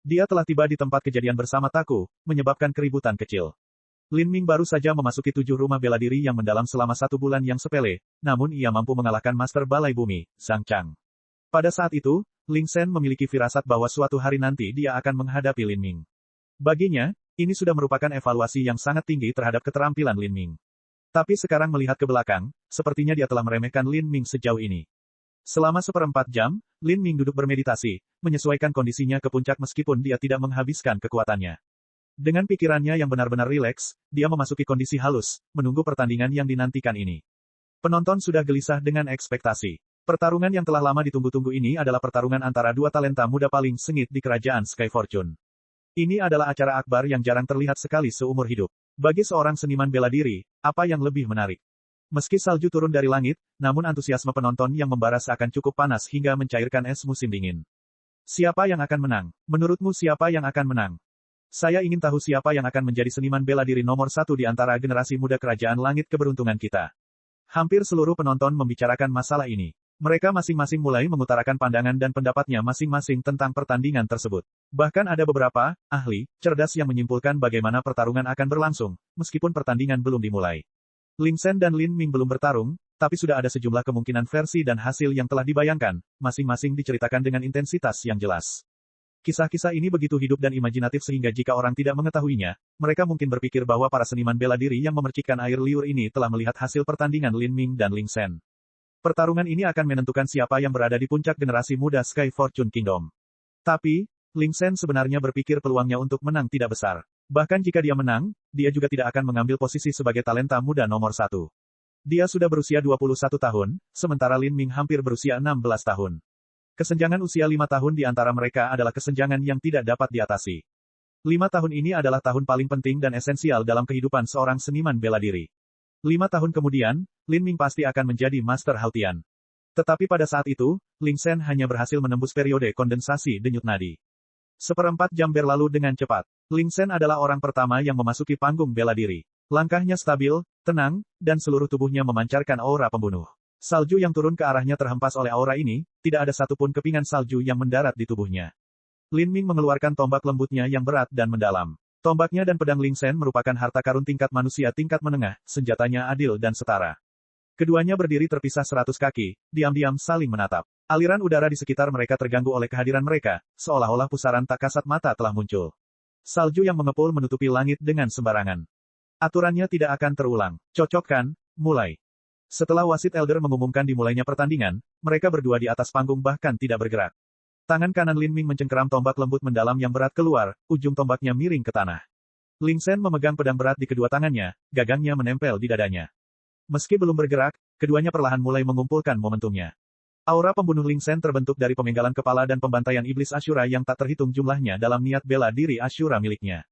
Dia telah tiba di tempat kejadian bersama Taku, menyebabkan keributan kecil. Lin Ming baru saja memasuki 7 rumah bela diri yang mendalam selama 1 bulan yang sepele, namun ia mampu mengalahkan Master Balai Bumi, Zhang Chang. Pada saat itu, Ling Shen memiliki firasat bahwa suatu hari nanti dia akan menghadapi Lin Ming. Baginya, ini sudah merupakan evaluasi yang sangat tinggi terhadap keterampilan Lin Ming. Tapi sekarang melihat ke belakang, sepertinya dia telah meremehkan Lin Ming sejauh ini. Selama 1/4 jam, Lin Ming duduk bermeditasi, menyesuaikan kondisinya ke puncak meskipun dia tidak menghabiskan kekuatannya. Dengan pikirannya yang benar-benar rileks, dia memasuki kondisi halus, menunggu pertandingan yang dinantikan ini. Penonton sudah gelisah dengan ekspektasi. Pertarungan yang telah lama ditunggu-tunggu ini adalah pertarungan antara dua talenta muda paling sengit di kerajaan Sky Fortune. Ini adalah acara akbar yang jarang terlihat sekali seumur hidup. Bagi seorang seniman bela diri, apa yang lebih menarik? Meski salju turun dari langit, namun antusiasme penonton yang membara akan cukup panas hingga mencairkan es musim dingin. Siapa yang akan menang? Menurutmu siapa yang akan menang? Saya ingin tahu siapa yang akan menjadi seniman bela diri nomor 1 di antara generasi muda kerajaan langit keberuntungan kita. Hampir seluruh penonton membicarakan masalah ini. Mereka masing-masing mulai mengutarakan pandangan dan pendapatnya masing-masing tentang pertandingan tersebut. Bahkan ada beberapa ahli cerdas yang menyimpulkan bagaimana pertarungan akan berlangsung, meskipun pertandingan belum dimulai. Ling Sen dan Lin Ming belum bertarung, tapi sudah ada sejumlah kemungkinan versi dan hasil yang telah dibayangkan, masing-masing diceritakan dengan intensitas yang jelas. Kisah-kisah ini begitu hidup dan imajinatif sehingga jika orang tidak mengetahuinya, mereka mungkin berpikir bahwa para seniman bela diri yang memercikkan air liur ini telah melihat hasil pertandingan Lin Ming dan Ling Sen. Pertarungan ini akan menentukan siapa yang berada di puncak generasi muda Sky Fortune Kingdom. Tapi, Ling Sen sebenarnya berpikir peluangnya untuk menang tidak besar. Bahkan jika dia menang, dia juga tidak akan mengambil posisi sebagai talenta muda nomor 1. Dia sudah berusia 21 tahun, sementara Lin Ming hampir berusia 16 tahun. Kesenjangan usia 5 tahun di antara mereka adalah kesenjangan yang tidak dapat diatasi. 5 tahun ini adalah tahun paling penting dan esensial dalam kehidupan seorang seniman bela diri. 5 tahun kemudian, Lin Ming pasti akan menjadi Master Haotian. Tetapi pada saat itu, Ling Sen hanya berhasil menembus periode kondensasi denyut nadi. 1/4 jam berlalu dengan cepat. Ling Sen adalah orang pertama yang memasuki panggung bela diri. Langkahnya stabil, tenang, dan seluruh tubuhnya memancarkan aura pembunuh. Salju yang turun ke arahnya terhempas oleh aura ini, tidak ada satupun kepingan salju yang mendarat di tubuhnya. Lin Ming mengeluarkan tombak lembutnya yang berat dan mendalam. Tombaknya dan pedang Ling Sen merupakan harta karun tingkat manusia tingkat menengah, senjatanya adil dan setara. Keduanya berdiri terpisah 100 kaki, diam-diam saling menatap. Aliran udara di sekitar mereka terganggu oleh kehadiran mereka, seolah-olah pusaran tak kasat mata telah muncul. Salju yang mengepul menutupi langit dengan sembarangan. Aturannya tidak akan terulang. Cocokkan, mulai. Setelah wasit Elder mengumumkan dimulainya pertandingan, mereka berdua di atas panggung bahkan tidak bergerak. Tangan kanan Lin Ming mencengkeram tombak lembut mendalam yang berat keluar, ujung tombaknya miring ke tanah. Ling Sen memegang pedang berat di kedua tangannya, gagangnya menempel di dadanya. Meski belum bergerak, keduanya perlahan mulai mengumpulkan momentumnya. Aura pembunuh Ling Sen terbentuk dari pemenggalan kepala dan pembantaian iblis Ashura yang tak terhitung jumlahnya dalam niat bela diri Ashura miliknya.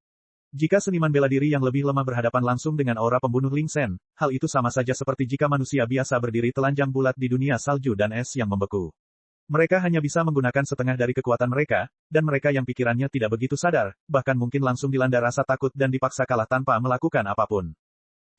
Jika seniman bela diri yang lebih lemah berhadapan langsung dengan aura pembunuh Ling Sen, hal itu sama saja seperti jika manusia biasa berdiri telanjang bulat di dunia salju dan es yang membeku. Mereka hanya bisa menggunakan setengah dari kekuatan mereka, dan mereka yang pikirannya tidak begitu sadar, bahkan mungkin langsung dilanda rasa takut dan dipaksa kalah tanpa melakukan apapun.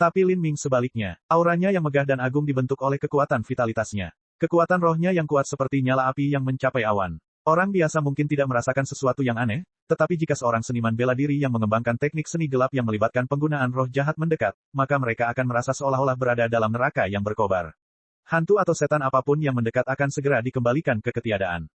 Tapi Lin Ming sebaliknya, auranya yang megah dan agung dibentuk oleh kekuatan vitalitasnya. Kekuatan rohnya yang kuat seperti nyala api yang mencapai awan. Orang biasa mungkin tidak merasakan sesuatu yang aneh, tetapi jika seorang seniman bela diri yang mengembangkan teknik seni gelap yang melibatkan penggunaan roh jahat mendekat, maka mereka akan merasa seolah-olah berada dalam neraka yang berkobar. Hantu atau setan apapun yang mendekat akan segera dikembalikan ke ketiadaan.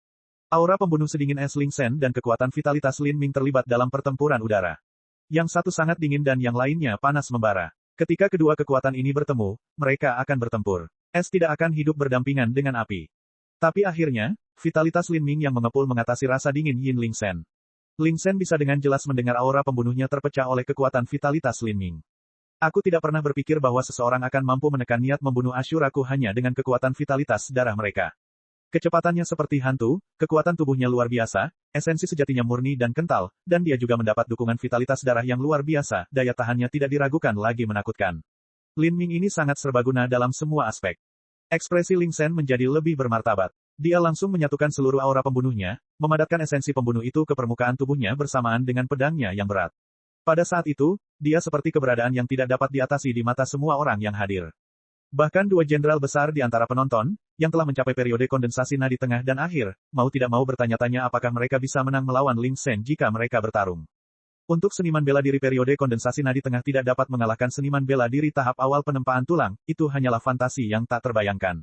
Aura pembunuh sedingin es Ling Sen dan kekuatan vitalitas Lin Ming terlibat dalam pertempuran udara. Yang satu sangat dingin dan yang lainnya panas membara. Ketika kedua kekuatan ini bertemu, mereka akan bertempur. Es tidak akan hidup berdampingan dengan api. Tapi akhirnya, vitalitas Lin Ming yang mengepul mengatasi rasa dingin Yin Ling Sen. Ling Sen bisa dengan jelas mendengar aura pembunuhnya terpecah oleh kekuatan vitalitas Lin Ming. Aku tidak pernah berpikir bahwa seseorang akan mampu menekan niat membunuh Ashuraku hanya dengan kekuatan vitalitas darah mereka. Kecepatannya seperti hantu, kekuatan tubuhnya luar biasa, esensi sejatinya murni dan kental, dan dia juga mendapat dukungan vitalitas darah yang luar biasa, daya tahannya tidak diragukan lagi menakutkan. Lin Ming ini sangat serbaguna dalam semua aspek. Ekspresi Ling Sen menjadi lebih bermartabat. Dia langsung menyatukan seluruh aura pembunuhnya, memadatkan esensi pembunuh itu ke permukaan tubuhnya bersamaan dengan pedangnya yang berat. Pada saat itu, dia seperti keberadaan yang tidak dapat diatasi di mata semua orang yang hadir. Bahkan dua jenderal besar di antara penonton, yang telah mencapai periode kondensasi nadi tengah dan akhir, mau tidak mau bertanya-tanya apakah mereka bisa menang melawan Ling Sen jika mereka bertarung. Untuk seniman bela diri periode kondensasi nadi tengah tidak dapat mengalahkan seniman bela diri tahap awal penempaan tulang, itu hanyalah fantasi yang tak terbayangkan.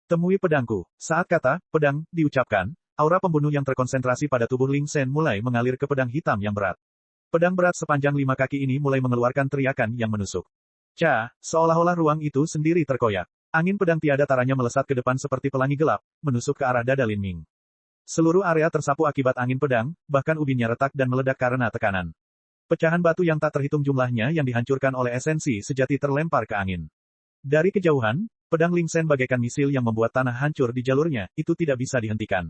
Temui pedangku. Saat kata, pedang, diucapkan, aura pembunuh yang terkonsentrasi pada tubuh Ling Sen mulai mengalir ke pedang hitam yang berat. Pedang berat sepanjang 5 kaki ini mulai mengeluarkan teriakan yang menusuk. Seolah-olah ruang itu sendiri terkoyak. Angin pedang tiada taranya melesat ke depan seperti pelangi gelap, menusuk ke arah dada Lin Ming. Seluruh area tersapu akibat angin pedang, bahkan ubinnya retak dan meledak karena tekanan. Pecahan batu yang tak terhitung jumlahnya yang dihancurkan oleh esensi sejati terlempar ke angin. Dari kejauhan, pedang Ling Sen bagaikan misil yang membuat tanah hancur di jalurnya, itu tidak bisa dihentikan.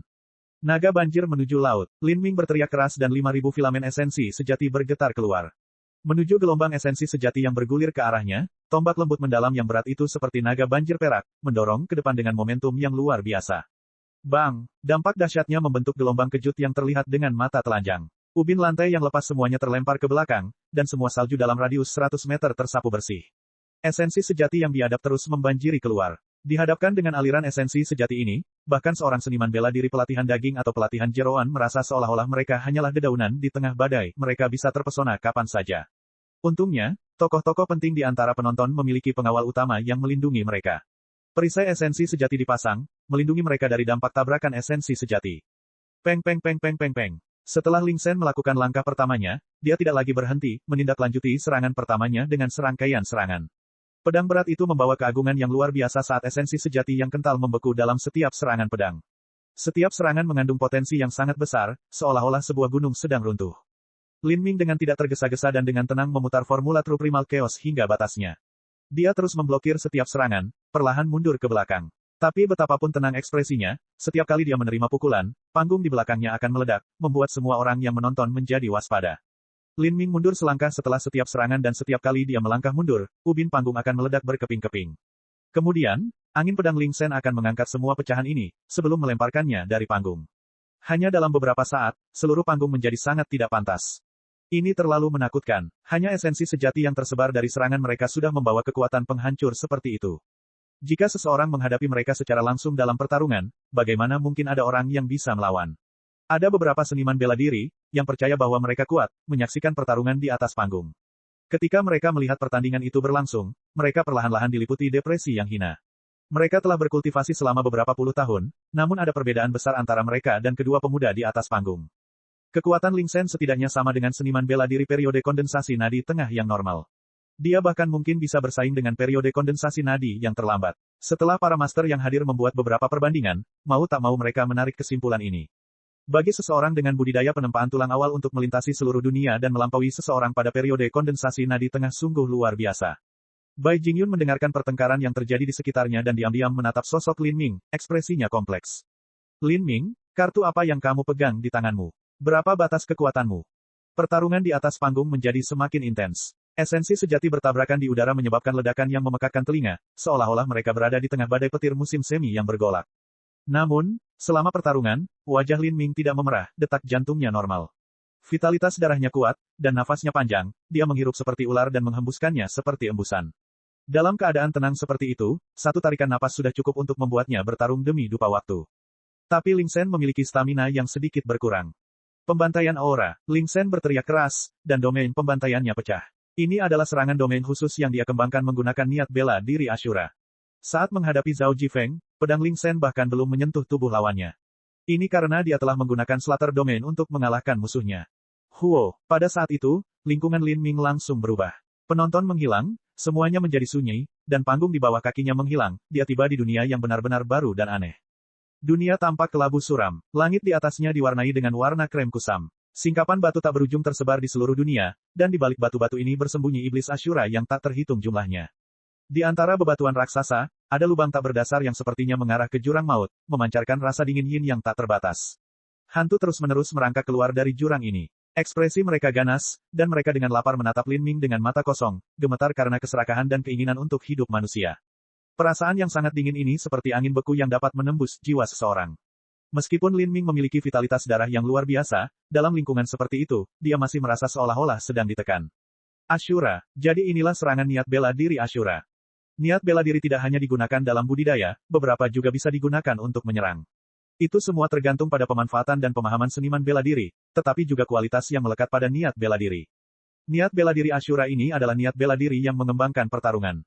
Naga banjir menuju laut. Lin Ming berteriak keras dan 5.000 filamen esensi sejati bergetar keluar. Menuju gelombang esensi sejati yang bergulir ke arahnya, tombak lembut mendalam yang berat itu seperti naga banjir perak, mendorong ke depan dengan momentum yang luar biasa. Bang! Dampak dahsyatnya membentuk gelombang kejut yang terlihat dengan mata telanjang. Ubin lantai yang lepas semuanya terlempar ke belakang, dan semua salju dalam radius 100 meter tersapu bersih. Esensi sejati yang biadab terus membanjiri keluar. Dihadapkan dengan aliran esensi sejati ini, bahkan seorang seniman bela diri pelatihan daging atau pelatihan jeroan merasa seolah-olah mereka hanyalah dedaunan di tengah badai, mereka bisa terpesona kapan saja. Untungnya, tokoh-tokoh penting di antara penonton memiliki pengawal utama yang melindungi mereka. Perisai esensi sejati dipasang, melindungi mereka dari dampak tabrakan esensi sejati. Peng peng peng peng peng peng. Setelah Ling Sen melakukan langkah pertamanya, dia tidak lagi berhenti, menindaklanjuti serangan pertamanya dengan serangkaian serangan. Pedang berat itu membawa keagungan yang luar biasa saat esensi sejati yang kental membeku dalam setiap serangan pedang. Setiap serangan mengandung potensi yang sangat besar, seolah-olah sebuah gunung sedang runtuh. Lin Ming dengan tidak tergesa-gesa dan dengan tenang memutar formula True Primal Chaos hingga batasnya. Dia terus memblokir setiap serangan, perlahan mundur ke belakang. Tapi betapapun tenang ekspresinya, setiap kali dia menerima pukulan, panggung di belakangnya akan meledak, membuat semua orang yang menonton menjadi waspada. Lin Ming mundur selangkah setelah setiap serangan dan setiap kali dia melangkah mundur, ubin panggung akan meledak berkeping-keping. Kemudian, angin pedang Ling Sen akan mengangkat semua pecahan ini, sebelum melemparkannya dari panggung. Hanya dalam beberapa saat, seluruh panggung menjadi sangat tidak pantas. Ini terlalu menakutkan. Hanya esensi sejati yang tersebar dari serangan mereka sudah membawa kekuatan penghancur seperti itu. Jika seseorang menghadapi mereka secara langsung dalam pertarungan, bagaimana mungkin ada orang yang bisa melawan? Ada beberapa seniman bela diri, yang percaya bahwa mereka kuat, menyaksikan pertarungan di atas panggung. Ketika mereka melihat pertandingan itu berlangsung, mereka perlahan-lahan diliputi depresi yang hina. Mereka telah berkultivasi selama beberapa puluh tahun, namun ada perbedaan besar antara mereka dan kedua pemuda di atas panggung. Kekuatan Ling Sen setidaknya sama dengan seniman bela diri periode kondensasi nadi tengah yang normal. Dia bahkan mungkin bisa bersaing dengan periode kondensasi nadi yang terlambat. Setelah para master yang hadir membuat beberapa perbandingan, mau tak mau mereka menarik kesimpulan ini. Bagi seseorang dengan budidaya penempaan tulang awal untuk melintasi seluruh dunia dan melampaui seseorang pada periode kondensasi nadi tengah sungguh luar biasa. Bai Jingyun mendengarkan pertengkaran yang terjadi di sekitarnya dan diam-diam menatap sosok Lin Ming, ekspresinya kompleks. Lin Ming, kartu apa yang kamu pegang di tanganmu? Berapa batas kekuatanmu? Pertarungan di atas panggung menjadi semakin intens. Esensi sejati bertabrakan di udara menyebabkan ledakan yang memekakkan telinga, seolah-olah mereka berada di tengah badai petir musim semi yang bergolak. Namun, selama pertarungan, wajah Lin Ming tidak memerah, detak jantungnya normal. Vitalitas darahnya kuat, dan nafasnya panjang, dia menghirup seperti ular dan menghembuskannya seperti embusan. Dalam keadaan tenang seperti itu, satu tarikan napas sudah cukup untuk membuatnya bertarung demi dupa waktu. Tapi Ling Sen memiliki stamina yang sedikit berkurang. Pembantaian aura, Ling Sen berteriak keras, dan domain pembantaiannya pecah. Ini adalah serangan domain khusus yang dia kembangkan menggunakan niat bela diri Ashura. Saat menghadapi Zhao Jifeng, pedang Ling Sen bahkan belum menyentuh tubuh lawannya. Ini karena dia telah menggunakan Slater Domain untuk mengalahkan musuhnya. Huo, pada saat itu, lingkungan Lin Ming langsung berubah. Penonton menghilang, semuanya menjadi sunyi, dan panggung di bawah kakinya menghilang, dia tiba di dunia yang benar-benar baru dan aneh. Dunia tampak kelabu suram, langit di atasnya diwarnai dengan warna krem kusam. Singkapan batu tak berujung tersebar di seluruh dunia, dan di balik batu-batu ini bersembunyi iblis Ashura yang tak terhitung jumlahnya. Di antara bebatuan raksasa, ada lubang tak berdasar yang sepertinya mengarah ke jurang maut, memancarkan rasa dingin yin yang tak terbatas. Hantu terus-menerus merangkak keluar dari jurang ini. Ekspresi mereka ganas, dan mereka dengan lapar menatap Lin Ming dengan mata kosong, gemetar karena keserakahan dan keinginan untuk hidup manusia. Perasaan yang sangat dingin ini seperti angin beku yang dapat menembus jiwa seseorang. Meskipun Lin Ming memiliki vitalitas darah yang luar biasa, dalam lingkungan seperti itu, dia masih merasa seolah-olah sedang ditekan. Ashura, jadi inilah serangan niat bela diri Ashura. Niat bela diri tidak hanya digunakan dalam budidaya, beberapa juga bisa digunakan untuk menyerang. Itu semua tergantung pada pemanfaatan dan pemahaman seniman bela diri, tetapi juga kualitas yang melekat pada niat bela diri. Niat bela diri Ashura ini adalah niat bela diri yang mengembangkan pertarungan.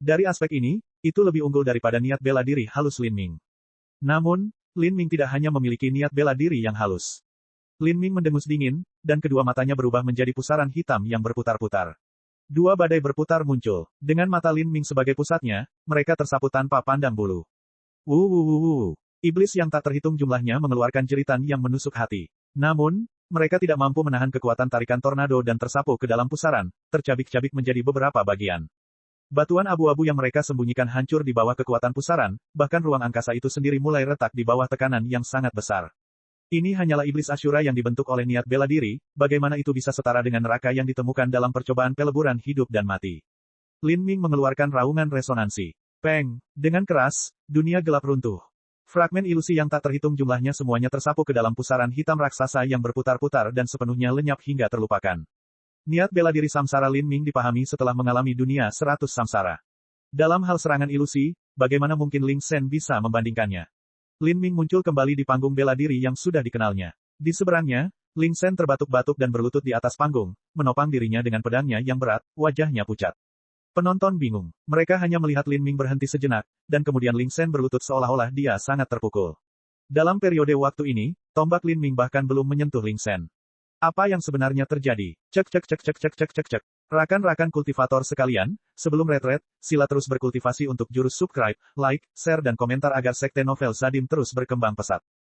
Dari aspek ini, itu lebih unggul daripada niat bela diri halus Lin Ming. Namun, Lin Ming tidak hanya memiliki niat bela diri yang halus. Lin Ming mendengus dingin, dan kedua matanya berubah menjadi pusaran hitam yang berputar-putar. Dua badai berputar muncul. Dengan mata Lin Ming sebagai pusatnya, mereka tersapu tanpa pandang bulu. Wuh. Iblis yang tak terhitung jumlahnya mengeluarkan jeritan yang menusuk hati. Namun, mereka tidak mampu menahan kekuatan tarikan tornado dan tersapu ke dalam pusaran, tercabik-cabik menjadi beberapa bagian. Batuan abu-abu yang mereka sembunyikan hancur di bawah kekuatan pusaran, bahkan ruang angkasa itu sendiri mulai retak di bawah tekanan yang sangat besar. Ini hanyalah iblis Ashura yang dibentuk oleh niat bela diri, bagaimana itu bisa setara dengan neraka yang ditemukan dalam percobaan peleburan hidup dan mati. Lin Ming mengeluarkan raungan resonansi. Peng, dengan keras, dunia gelap runtuh. Fragmen ilusi yang tak terhitung jumlahnya semuanya tersapu ke dalam pusaran hitam raksasa yang berputar-putar dan sepenuhnya lenyap hingga terlupakan. Niat bela diri samsara Lin Ming dipahami setelah mengalami dunia 100 samsara. Dalam hal serangan ilusi, bagaimana mungkin Ling Sen bisa membandingkannya? Lin Ming muncul kembali di panggung bela diri yang sudah dikenalnya. Di seberangnya, Ling Shen terbatuk-batuk dan berlutut di atas panggung, menopang dirinya dengan pedangnya yang berat, wajahnya pucat. Penonton bingung. Mereka hanya melihat Lin Ming berhenti sejenak, dan kemudian Ling Shen berlutut seolah-olah dia sangat terpukul. Dalam periode waktu ini, tombak Lin Ming bahkan belum menyentuh Ling Shen. Apa yang sebenarnya terjadi? Cek cek cek cek cek cek cek cek. Rakan-rakan kultivator sekalian, sebelum retret, sila terus berkultivasi untuk jurus subscribe, like, share dan komentar agar sekte novel Zadim terus berkembang pesat.